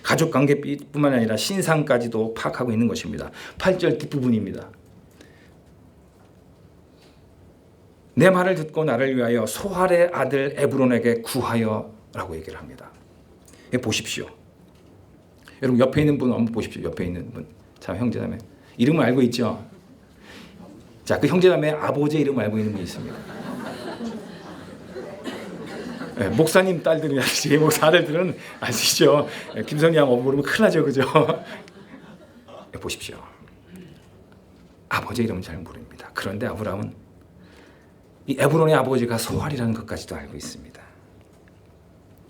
가족관계뿐만 아니라 신상까지도 파악하고 있는 것입니다. 8절 뒷부분입니다. 내 말을 듣고 나를 위하여 소할의 아들 에브론에게 구하여 라고 얘기를 합니다. 보십시오. 여러분 옆에 있는 분 한번 보십시오. 옆에 있는 분. 참 형제자매. 이름을 알고 있죠? 자, 그 형제자매의 아버지의 이름을 알고 있는 분이 있습니다. 네, 목사님 딸들이라든지 목사 아들들은 아시죠? 김선희 양 모르면 큰일 나죠, 그죠? 네, 보십시오. 아버지 이름은 잘 모릅니다. 그런데 아브라함은 이 에브론의 아버지가 소할이라는 것까지도 알고 있습니다.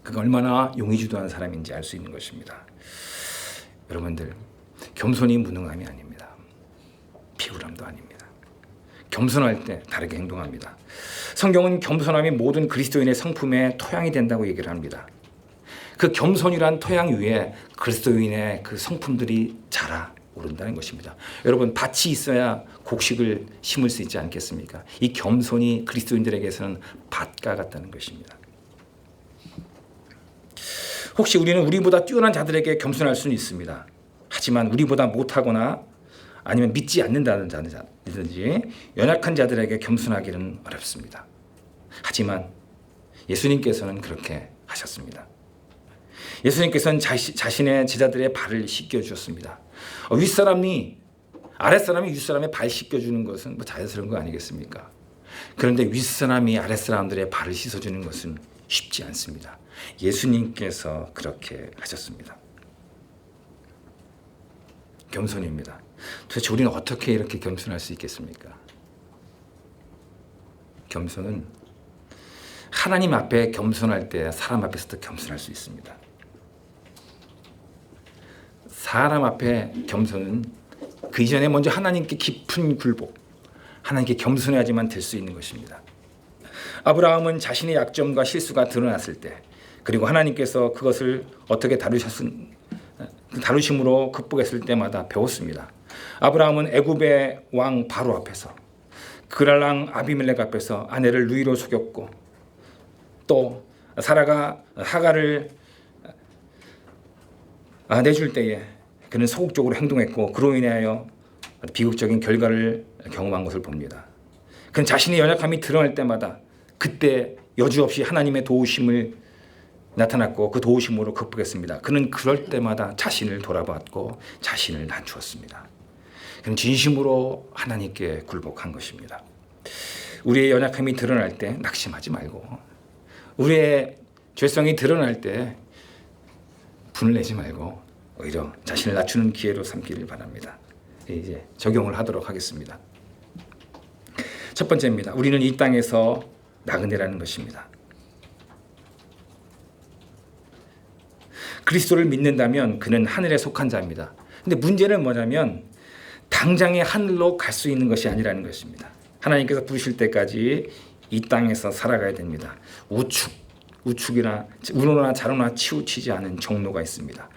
그가 얼마나 용의주도한 사람인지 알 수 있는 것입니다. 여러분들, 겸손이 무능함이 아닙니다. 비굴함도 아닙니다. 겸손할 때 다르게 행동합니다. 성경은 겸손함이 모든 그리스도인의 성품의 토양이 된다고 얘기를 합니다. 그 겸손이란 토양 위에 그리스도인의 그 성품들이 자라오른다는 것입니다. 여러분, 밭이 있어야 곡식을 심을 수 있지 않겠습니까? 이 겸손이 그리스도인들에게서는 밭과 같다는 것입니다. 혹시 우리는 우리보다 뛰어난 자들에게 겸손할 수는 있습니다. 하지만 우리보다 못하거나 아니면 믿지 않는다든지 연약한 자들에게 겸손하기는 어렵습니다. 하지만 예수님께서는 그렇게 하셨습니다. 예수님께서는 자신의 제자들의 발을 씻겨주셨습니다. 윗사람이 아랫사람이 윗사람의 발 씻겨주는 것은 뭐 자연스러운 거 아니겠습니까? 그런데 윗사람이 아랫사람들의 발을 씻어주는 것은 쉽지 않습니다. 예수님께서 그렇게 하셨습니다. 겸손입니다. 도대체 우리는 어떻게 이렇게 겸손할 수 있겠습니까? 겸손은 하나님 앞에 겸손할 때 사람 앞에서도 겸손할 수 있습니다. 사람 앞에 겸손은 그 이전에 먼저 하나님께 깊은 굴복, 하나님께 겸손해야지만 될 수 있는 것입니다. 아브라함은 자신의 약점과 실수가 드러났을 때, 그리고 하나님께서 그것을 어떻게 다루심으로 극복했을 때마다 배웠습니다. 아브라함은 애굽의 왕 바로 앞에서, 그랄 왕 아비멜렉 앞에서 아내를 누이로 속였고, 또 사라가 하갈을 내줄 때에 그는 소극적으로 행동했고, 그로 인하여 비극적인 결과를 경험한 것을 봅니다. 그는 자신의 연약함이 드러날 때마다 그때 여지없이 하나님의 도우심을 나타났고, 그 도우심으로 극복했습니다. 그는 그럴 때마다 자신을 돌아봤고 자신을 낮추었습니다. 그는 진심으로 하나님께 굴복한 것입니다. 우리의 연약함이 드러날 때 낙심하지 말고, 우리의 죄성이 드러날 때 분을 내지 말고 오히려 자신을 낮추는 기회로 삼기를 바랍니다. 이제 적용을 하도록 하겠습니다. 첫 번째입니다. 우리는 이 땅에서 나그네라는 것입니다. 그리스도를 믿는다면 그는 하늘에 속한 자입니다. 근데 문제는 뭐냐면 당장의 하늘로 갈 수 있는 것이 아니라는 것입니다. 하나님께서 부르실 때까지 이 땅에서 살아가야 됩니다. 우축이나 우노나 자로나 치우치지 않은 정도가 있습니다.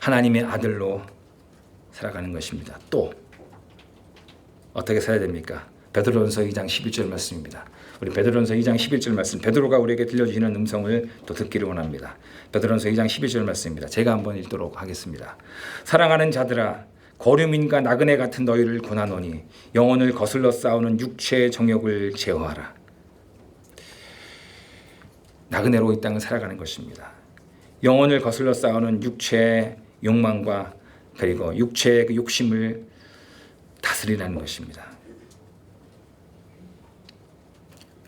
하나님의 아들로 살아가는 것입니다. 또 어떻게 살아야 됩니까? 베드로전서 2장 11절 말씀입니다. 우리 베드로전서 2장 11절 말씀, 베드로가 우리에게 들려주시는 음성을 또 듣기를 원합니다. 베드로전서 2장 11절 말씀입니다. 제가 한번 읽도록 하겠습니다. 사랑하는 자들아, 거류민과 나그네 같은 너희를 권하노니 영혼을 거슬러 싸우는 육체의 정욕을 제어하라. 나그네로 이 땅을 살아가는 것입니다. 영혼을 거슬러 싸우는 육체의 욕망과 그리고 육체의 그 욕심을 다스리라는 것입니다.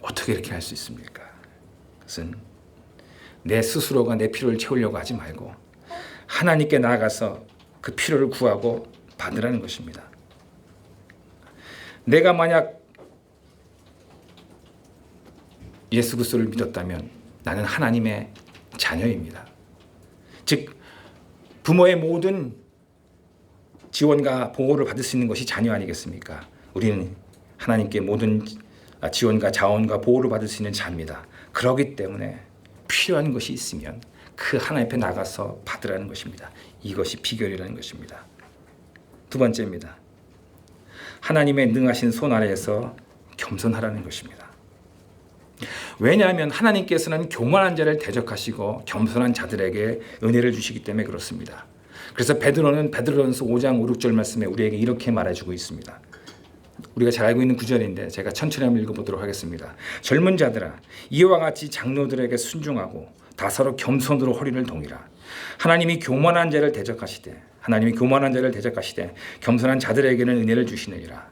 어떻게 이렇게 할 수 있습니까? 그것은 내 스스로가 내 필요를 채우려고 하지 말고 하나님께 나아가서 그 필요를 구하고 받으라는 것입니다. 내가 만약 예수 그리스도를 믿었다면 나는 하나님의 자녀입니다. 즉 부모의 모든 지원과 보호를 받을 수 있는 것이 자녀 아니겠습니까? 우리는 하나님께 모든 지원과 자원과 보호를 받을 수 있는 자입니다. 그렇기 때문에 필요한 것이 있으면 그 하나님 앞에 나가서 받으라는 것입니다. 이것이 비결이라는 것입니다. 두 번째입니다. 하나님의 능하신 손 아래에서 겸손하라는 것입니다. 왜냐하면 하나님께서는 교만한 자를 대적하시고 겸손한 자들에게 은혜를 주시기 때문에 그렇습니다. 그래서 베드로는 베드로전서 5장 5, 6절 말씀에 우리에게 이렇게 말해주고 있습니다. 우리가 잘 알고 있는 구절인데 제가 천천히 한번 읽어보도록 하겠습니다. 젊은 자들아, 이와 같이 장로들에게 순종하고 다 서로 겸손으로 허리를 동이라. 하나님이 교만한 자를 대적하시되 겸손한 자들에게는 은혜를 주시느니라.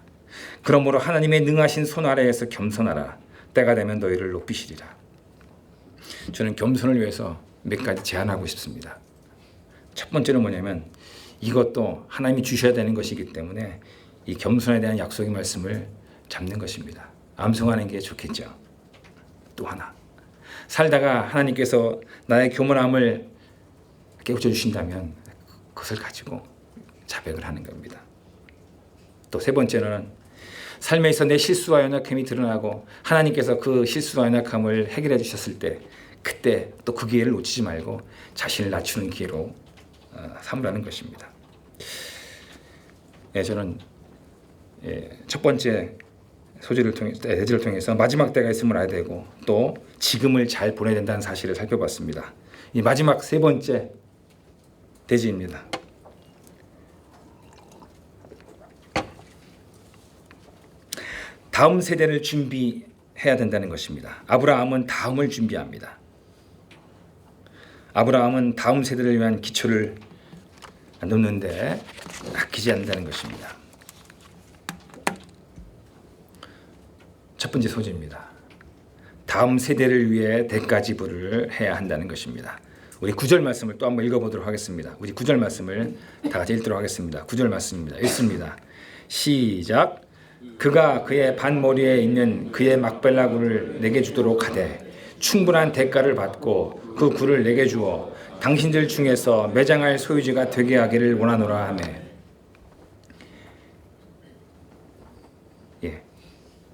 그러므로 하나님의 능하신 손 아래에서 겸손하라. 때가 되면 너희를 높이시리라. 저는 겸손을 위해서 몇 가지 제안하고 싶습니다. 첫 번째는 뭐냐면 이것도 하나님이 주셔야 되는 것이기 때문에 이 겸손에 대한 약속의 말씀을 잡는 것입니다. 암송하는 게 좋겠죠. 또 하나, 살다가 하나님께서 나의 교만함을 깨우쳐 주신다면 그것을 가지고 자백을 하는 겁니다. 또 세 번째는 삶에서 내 실수와 연약함이 드러나고 하나님께서 그 실수와 연약함을 해결해 주셨을 때 그때 또 그 기회를 놓치지 말고 자신을 낮추는 기회로 삼으라는 것입니다. 저는 첫 번째 예제를 통해서 마지막 때가 있음을 알아야 되고 또 지금을 잘 보내야 된다는 사실을 살펴봤습니다. 이 마지막 세 번째 대지입니다. 다음 세대를 준비해야 된다는 것입니다. 아브라함은 다음을 준비합니다. 아브라함은 다음 세대를 위한 기초를 놓는데 아끼지 않는다는 것입니다. 첫 번째 소재입니다. 다음 세대를 위해 대가 지불을 해야 한다는 것입니다. 우리 9절 말씀을 또 한번 읽어보도록 하겠습니다. 우리 9절 말씀을 다 같이 읽도록 하겠습니다. 9절 말씀입니다. 읽습니다. 시작. 그가 그의 반머리에 있는 그의 막벨라 굴을 내게 주도록 하되 충분한 대가를 받고 그 굴을 내게 주어 당신들 중에서 매장할 소유지가 되게 하기를 원하노라 하며.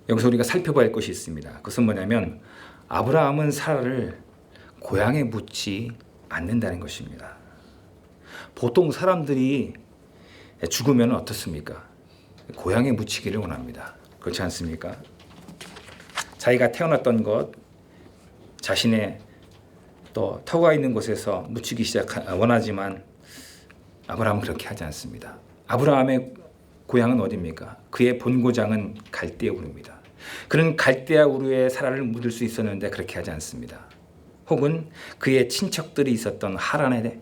여기서 우리가 살펴봐야 할 것이 있습니다. 그것은 뭐냐면 아브라함은 사라를 고향에 묻지 않는다는 것입니다. 보통 사람들이 죽으면 어떻습니까? 고향에 묻히기를 원합니다. 그렇지 않습니까? 자기가 태어났던 것, 자신의 또 터가 있는 곳에서 묻히기 원하지만 아브라함은 그렇게 하지 않습니다. 아브라함의 고향은 어디입니까? 그의 본고장은 갈대아 우르입니다. 그는 갈대아 우르에 사라를 묻을 수 있었는데 그렇게 하지 않습니다. 혹은 그의 친척들이 있었던 하란에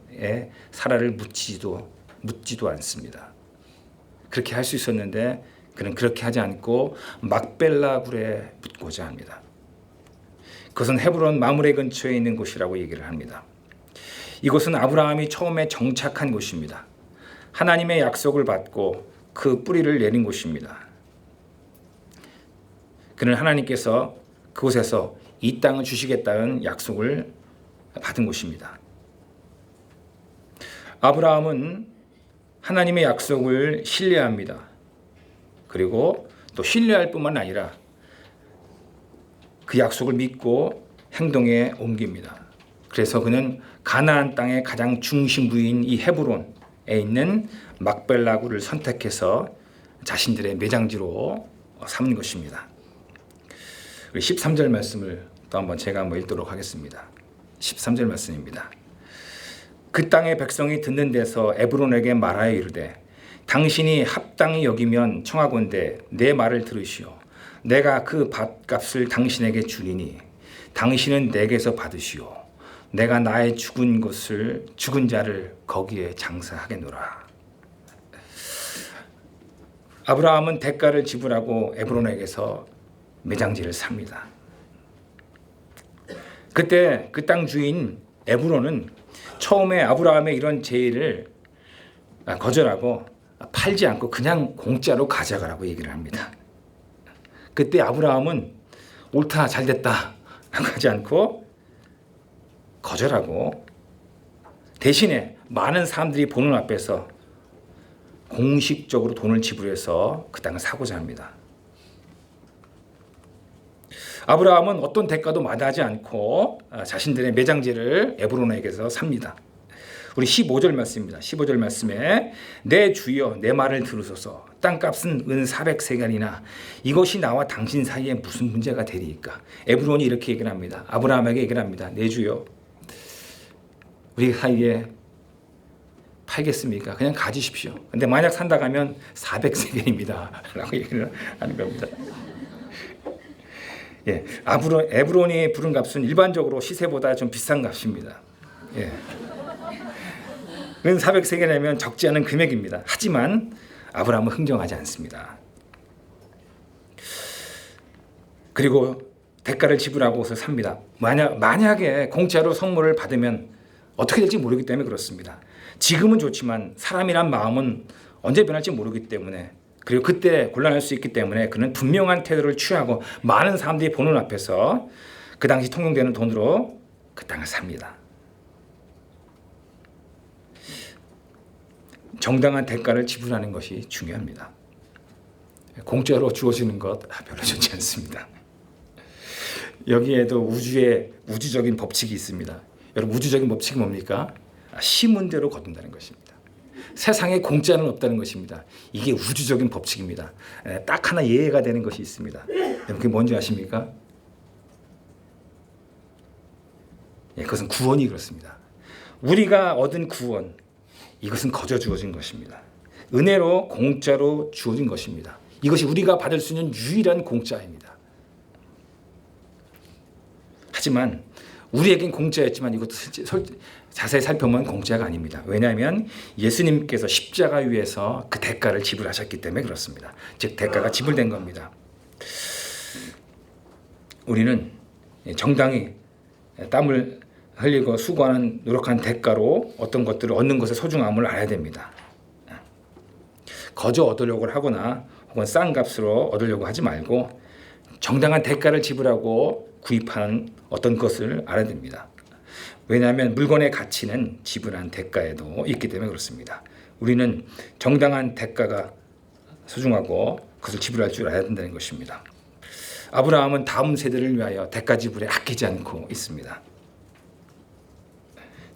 사라를 묻지도 않습니다. 그렇게 할 수 있었는데 그는 그렇게 하지 않고 막벨라 굴에 묻고자 합니다. 그것은 헤브론 마므레 근처에 있는 곳이라고 얘기를 합니다. 이곳은 아브라함이 처음에 정착한 곳입니다. 하나님의 약속을 받고 그 뿌리를 내린 곳입니다. 그는 하나님께서 그곳에서 이 땅을 주시겠다는 약속을 받은 곳입니다. 아브라함은 하나님의 약속을 신뢰합니다. 그리고 또 신뢰할 뿐만 아니라 그 약속을 믿고 행동에 옮깁니다. 그래서 그는 가나안 땅의 가장 중심부인 이 헤브론에 있는 막벨라 굴을 선택해서 자신들의 매장지로 삼는 것입니다. 13절 말씀을 또 한번 제가 읽도록 하겠습니다. 13절 말씀입니다. 그 땅의 백성이 듣는 데서 에브론에게 말하여 이르되 당신이 합당히 여기면 청하건대 내 말을 들으시오. 내가 그 밭값을 당신에게 주리니 당신은 내게서 받으시오. 내가 나의 죽은 자를 거기에 장사하겠노라. 아브라함은 대가를 지불하고 에브론에게서 매장지를 삽니다. 그때 그 땅 주인 에브론은 처음에 아브라함의 이런 제의를 거절하고 팔지 않고 그냥 공짜로 가져가라고 얘기를 합니다. 그때 아브라함은 옳다, 잘됐다 라고 하지 않고 거절하고 대신에 많은 사람들이 보는 앞에서 공식적으로 돈을 지불해서 그 땅을 사고자 합니다. 아브라함은 어떤 대가도 마다하지 않고 자신들의 매장지를 에브론에게서 삽니다. 우리 15절 말씀입니다. 15절 말씀에 내 주여 내 말을 들으소서. 땅값은 은 400세겔이나 이것이 나와 당신 사이에 무슨 문제가 되리이까. 에브론이 이렇게 얘기를 합니다. 아브라함에게 얘기를 합니다. 내 주여 우리 사이에 팔겠습니까? 그냥 가지십시오. 근데 만약 산다고 하면 400세겔입니다 라고 얘기를 하는 겁니다. 에브론이 부른 값은 일반적으로 시세보다 좀 비싼 값입니다. 은 400세겔이면 적지 않은 금액입니다. 하지만 아브라함은 흥정하지 않습니다. 그리고 대가를 지불하고서 삽니다. 만약에 공짜로 선물을 받으면 어떻게 될지 모르기 때문에 그렇습니다. 지금은 좋지만 사람이란 마음은 언제 변할지 모르기 때문에 그리고 그때 곤란할 수 있기 때문에 그는 분명한 태도를 취하고 많은 사람들이 보는 앞에서 그 당시 통용되는 돈으로 그 땅을 삽니다. 정당한 대가를 지불하는 것이 중요합니다. 공짜로 주어지는 것 별로 좋지 않습니다. 여기에도 우주적인 법칙이 있습니다. 여러분 우주적인 법칙이 뭡니까? 심은대로 거둔다는 것입니다. 세상에 공짜는 없다는 것입니다. 이게 우주적인 법칙입니다. 딱 하나 예외가 되는 것이 있습니다. 여러분 그게 뭔지 아십니까? 그것은 구원이 그렇습니다. 우리가 얻은 구원 이것은 거저 주어진 것입니다. 은혜로 공짜로 주어진 것입니다. 이것이 우리가 받을 수 있는 유일한 공짜입니다. 하지만 우리에겐 공짜였지만 이것도 자세히 살펴보면 공짜가 아닙니다. 왜냐하면 예수님께서 십자가 위에서 그 대가를 지불하셨기 때문에 그렇습니다. 즉 대가가 지불된 겁니다. 우리는 정당히 땀을 흘리고 수고하는 노력한 대가로 어떤 것들을 얻는 것의 소중함을 알아야 됩니다. 거저 얻으려고 하거나 혹은 싼 값으로 얻으려고 하지 말고 정당한 대가를 지불하고 구입하는 어떤 것을 알아야 됩니다. 왜냐하면 물건의 가치는 지불한 대가에도 있기 때문에 그렇습니다. 우리는 정당한 대가가 소중하고 그것을 지불할 줄 알아야 된다는 것입니다. 아브라함은 다음 세대를 위하여 대가 지불에 아끼지 않고 있습니다.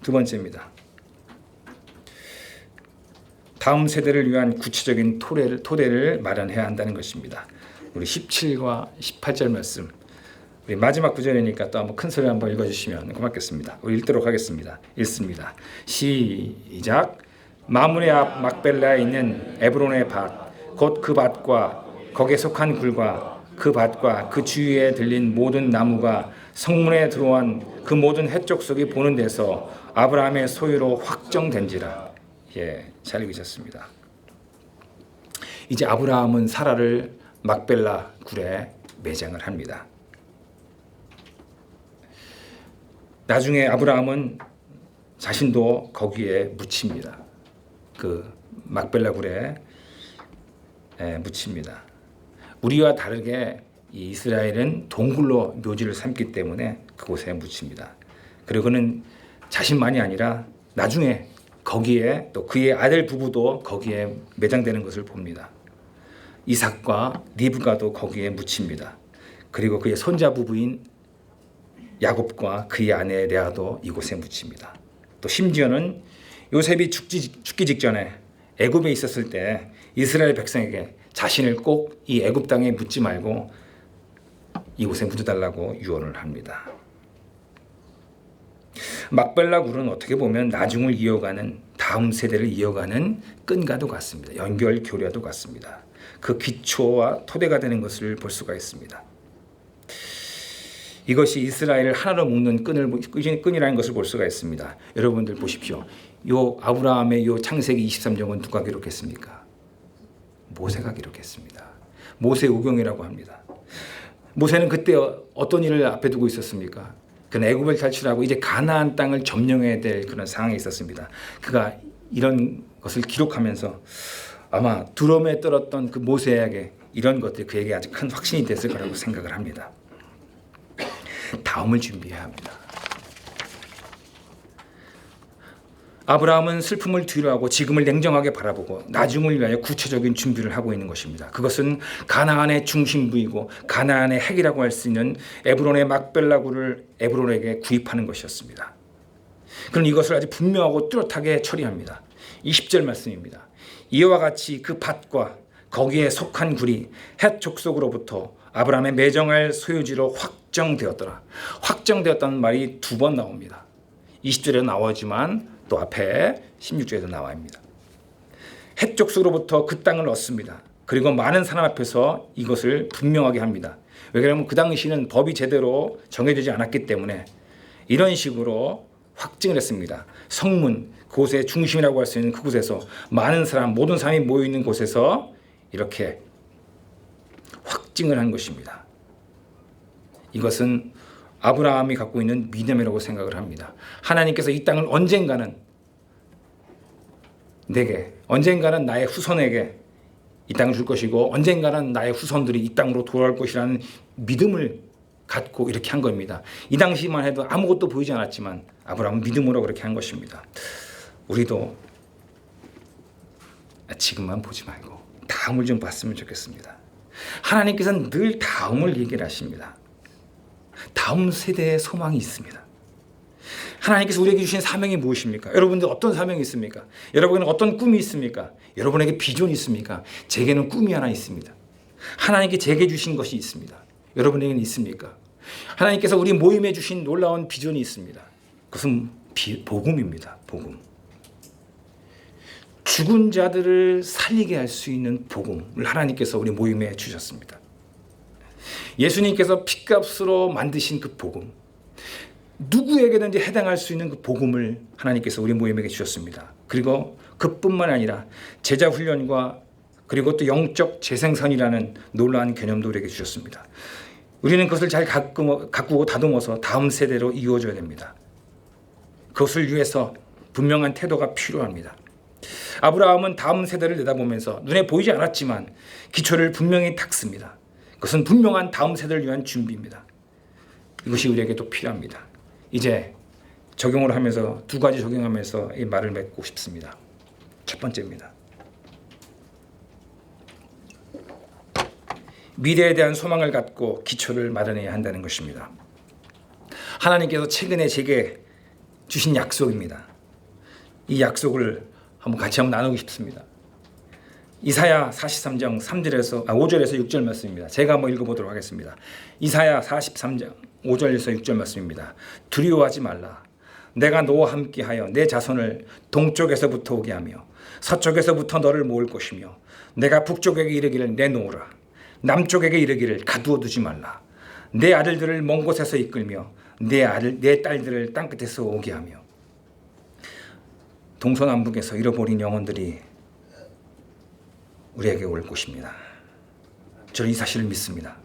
두 번째입니다. 다음 세대를 위한 구체적인 토대를 마련해야 한다는 것입니다. 우리 17과 18절 말씀, 우리 마지막 구절이니까 또 한번 큰 소리 한번 읽어주시면 고맙겠습니다. 우리 읽도록 하겠습니다. 읽습니다. 시작. 마므레 앞 막벨라에 있는 에브론의 밭, 곧 그 밭과 거기에 속한 굴과 그 밭과 그 주위에 들린 모든 나무가 성문에 들어온 그 모든 헷족속이 보는 데서 아브라함의 소유로 확정된지라. 잘 읽으셨습니다. 이제 아브라함은 사라를 막벨라 굴에 매장을 합니다. 나중에 아브라함은 자신도 거기에 묻힙니다. 그 막벨라 굴에 묻힙니다. 우리와 다르게 이 이스라엘은 동굴로 묘지를 삼기 때문에 그곳에 묻힙니다. 그리고 그는 자신만이 아니라 나중에 거기에 또 그의 아들 부부도 거기에 매장되는 것을 봅니다. 이삭과 리브가도 거기에 묻힙니다. 그리고 그의 손자 부부인 야곱과 그의 아내 레아도 이곳에 묻힙니다. 또 심지어는 요셉이 죽기 직전에 애굽에 있었을 때 이스라엘 백성에게 자신을 꼭 이 애굽 땅에 묻지 말고 이곳에 묻어달라고 유언을 합니다. 막벨라 굴은 어떻게 보면 나중을 이어가는, 다음 세대를 이어가는 끈과도 같습니다. 연결 교류와도 같습니다. 그 기초와 토대가 되는 것을 볼 수가 있습니다. 이것이 이스라엘을 하나로 묶는 끈이라는 것을 볼 수가 있습니다. 여러분들 보십시오. 요 아브라함의 요 창세기 23장은 누가 기록했습니까? 모세가 기록했습니다. 모세 오경이라고 합니다. 모세는 그때 어떤 일을 앞에 두고 있었습니까? 그는 애굽을 탈출하고 이제 가나안 땅을 점령해야 될 그런 상황에 있었습니다. 그가 이런 것을 기록하면서 아마 두려움에 떨었던 그 모세에게 이런 것들이 그에게 아주 큰 확신이 됐을 거라고 생각을 합니다. 다음을 준비해야 합니다. 아브라함은 슬픔을 뒤로하고 지금을 냉정하게 바라보고 나중을 위하여 구체적인 준비를 하고 있는 것입니다. 그것은 가나안의 중심부이고 가나안의 핵이라고 할 수 있는 에브론의 막벨라 굴을 에브론에게 구입하는 것이었습니다. 그는 이것을 아주 분명하고 뚜렷하게 처리합니다. 20절 말씀입니다. 이와 같이 그 밭과 거기에 속한 굴이 헷 족속으로부터 아브라함의 매정할 소유지로 확정되었더라. 확정되었다는 말이 두 번 나옵니다. 20절에 나오지만 또 앞에 16절에도 나와입니다. 헷 족속으로부터 그 땅을 얻습니다. 그리고 많은 사람 앞에서 이것을 분명하게 합니다. 왜냐하면 그 당시는 법이 제대로 정해지지 않았기 때문에 이런 식으로 확증을 했습니다. 성문, 그곳의 중심이라고 할 수 있는 그곳에서 많은 사람, 모든 사람이 모여있는 곳에서 이렇게 확증을 한 것입니다. 이것은 아브라함이 갖고 있는 믿음이라고 생각을 합니다. 하나님께서 이 땅을 언젠가는 내게, 언젠가는 나의 후손에게 이 땅을 줄 것이고 언젠가는 나의 후손들이 이 땅으로 돌아올 것이라는 믿음을 갖고 이렇게 한 겁니다. 이 당시만 해도 아무것도 보이지 않았지만 아브라함은 믿음으로 그렇게 한 것입니다. 우리도 지금만 보지 말고 다음을 좀 봤으면 좋겠습니다. 하나님께서는 늘 다음을 얘기를 하십니다. 다음 세대의 소망이 있습니다. 하나님께서 우리에게 주신 사명이 무엇입니까? 여러분들 어떤 사명이 있습니까? 여러분에게 어떤 꿈이 있습니까? 여러분에게 비전이 있습니까? 제게는 꿈이 하나 있습니다. 하나님께 제게 주신 것이 있습니다. 여러분에게는 있습니까? 하나님께서 우리 모임에 주신 놀라운 비전이 있습니다. 그것은 복음입니다. 복음. 죽은 자들을 살리게 할 수 있는 복음을 하나님께서 우리 모임에 주셨습니다. 예수님께서 핏값으로 만드신 그 복음, 누구에게든지 해당할 수 있는 그 복음을 하나님께서 우리 모임에게 주셨습니다. 그리고 그뿐만 아니라 제자 훈련과 그리고 또 영적 재생산이라는 놀라운 개념도 우리에게 주셨습니다. 우리는 그것을 잘 가꾸고 다듬어서 다음 세대로 이어줘야 됩니다. 그것을 위해서 분명한 태도가 필요합니다. 아브라함은 다음 세대를 내다보면서 눈에 보이지 않았지만 기초를 분명히 닦습니다. 그것은 분명한 다음 세대를 위한 준비입니다. 이것이 우리에게도 필요합니다. 이제 적용을 하면서 두 가지 적용하면서 이 말을 맺고 싶습니다. 첫 번째입니다. 미래에 대한 소망을 갖고 기초를 마련해야 한다는 것입니다. 하나님께서 최근에 제게 주신 약속입니다. 이 약속을 같이 한번 나누고 싶습니다. 이사야 43장 5절에서 6절 말씀입니다. 제가 한번 읽어보도록 하겠습니다. 이사야 43장 5절에서 6절 말씀입니다. 두려워하지 말라. 내가 너와 함께하여 내 자손을 동쪽에서부터 오게 하며 서쪽에서부터 너를 모을 것이며 내가 북쪽에게 이르기를 내놓으라. 남쪽에게 이르기를 가두어 두지 말라. 내 아들들을 먼 곳에서 이끌며 내 딸들을 땅끝에서 오게 하며 동서남북에서 잃어버린 영혼들이 우리에게 올 것입니다. 저는 이 사실을 믿습니다.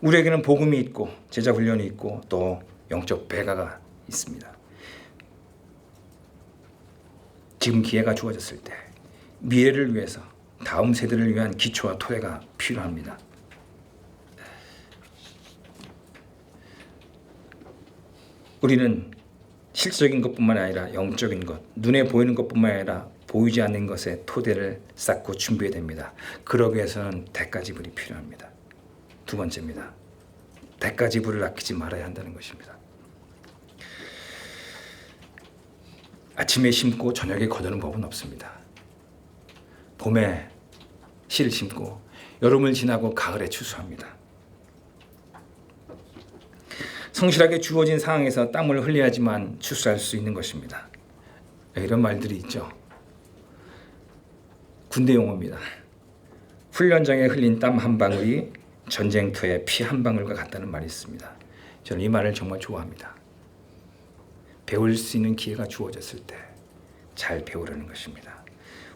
우리에게는 복음이 있고 제자 훈련이 있고 또 영적 배가가 있습니다. 지금 기회가 주어졌을 때 미래를 위해서 다음 세대를 위한 기초와 토대가 필요합니다. 우리는 실질적인 것뿐만 아니라 영적인 것, 눈에 보이는 것뿐만 아니라 보이지 않는 것에 토대를 쌓고 준비해야 됩니다. 그러기 위해서는 대가지불이 필요합니다. 두 번째입니다. 대가지불을 아끼지 말아야 한다는 것입니다. 아침에 심고 저녁에 거두는 법은 없습니다. 봄에 씨를 심고 여름을 지나고 가을에 추수합니다. 성실하게 주어진 상황에서 땀을 흘려야지만 추수할 수 있는 것입니다. 이런 말들이 있죠. 군대 용어입니다. 훈련장에 흘린 땀 한 방울이 전쟁터에 피 한 방울과 같다는 말이 있습니다. 저는 이 말을 정말 좋아합니다. 배울 수 있는 기회가 주어졌을 때 잘 배우려는 것입니다.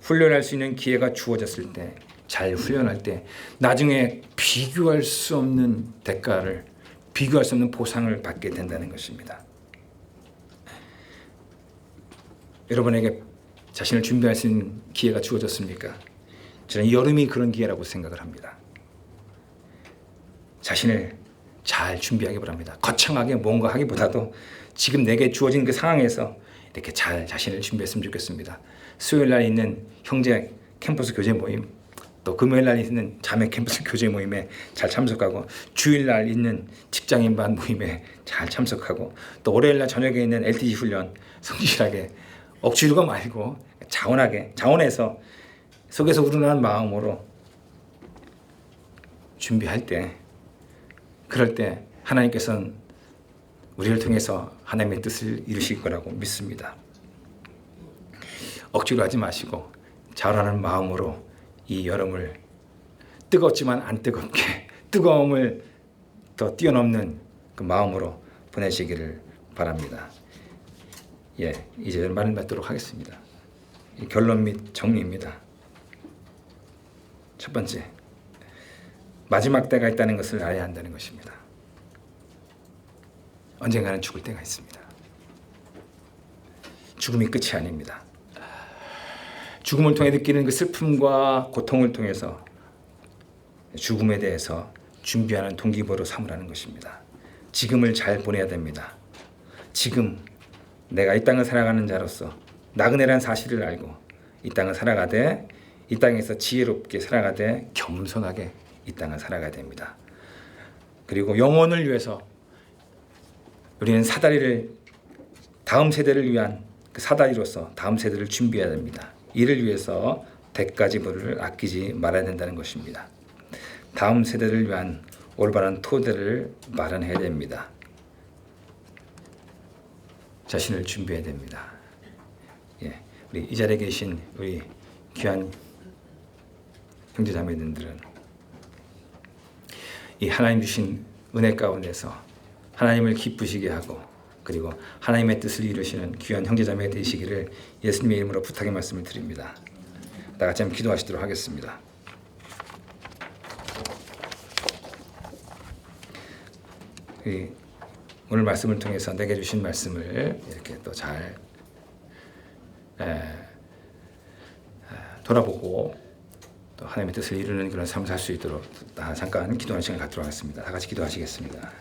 훈련할 수 있는 기회가 주어졌을 때 잘 훈련할 때 나중에 비교할 수 없는 대가를, 비교할 수 없는 보상을 받게 된다는 것입니다. 여러분에게 자신을 준비할 수 있는 기회가 주어졌습니까? 저는 여름이 그런 기회라고 생각을 합니다. 자신을 잘 준비하기 바랍니다. 거창하게 뭔가 하기보다도 지금 내게 주어진 그 상황에서 이렇게 잘 자신을 준비했으면 좋겠습니다. 수요일 날 있는 형제 캠퍼스 교제 모임, 또 금요일 날 있는 자매 캠퍼스 교제 모임에 잘 참석하고 주일 날 있는 직장인 반 모임에 잘 참석하고 또 월요일 날 저녁에 있는 LTG 훈련 성실하게 억지로가 말고 자원해서 속에서 우러나는 마음으로 준비할 때, 그럴 때 하나님께서는 우리를 통해서 하나님의 뜻을 이루실 거라고 믿습니다. 억지로 하지 마시고 자원하는 마음으로 이 여름을 뜨겁지만 안 뜨겁게, 뜨거움을 더 뛰어넘는 그 마음으로 보내시기를 바랍니다. 이제 말을 맺도록 하겠습니다. 결론 및 정리입니다. 첫 번째, 마지막 때가 있다는 것을 알아야 한다는 것입니다. 언젠가는 죽을 때가 있습니다. 죽음이 끝이 아닙니다. 죽음을 통해 느끼는 그 슬픔과 고통을 통해서 죽음에 대해서 준비하는 동기부여로 삼으라는 것입니다. 지금을 잘 보내야 됩니다. 지금 내가 이 땅을 살아가는 자로서 나그네란 사실을 알고 이 땅을 살아가되, 이 땅에서 지혜롭게 살아가되 겸손하게 이 땅을 살아가야 됩니다. 그리고 영혼을 위해서 우리는 사다리를, 다음 세대를 위한 그 사다리로서 다음 세대를 준비해야 됩니다. 이를 위해서 대가지불을 아끼지 말아야 된다는 것입니다. 다음 세대를 위한 올바른 토대를 마련해야 됩니다. 자신을 준비해야 됩니다. 우리 이 자리에 계신 우리 귀한 형제자매님들은 이 하나님 주신 은혜 가운데서 하나님을 기쁘시게 하고 그리고 하나님의 뜻을 이루시는 귀한 형제자매 되시기를 예수님의 이름으로 부탁의 말씀을 드립니다. 다 같이 한번 기도하시도록 하겠습니다. 오늘 말씀을 통해서 내게 주신 말씀을 이렇게 또 잘 돌아보고 또 하나님의 뜻을 이루는 그런 삶을 살 수 있도록 잠깐 기도하는 시간을 갖도록 하겠습니다. 다 같이 기도하시겠습니다.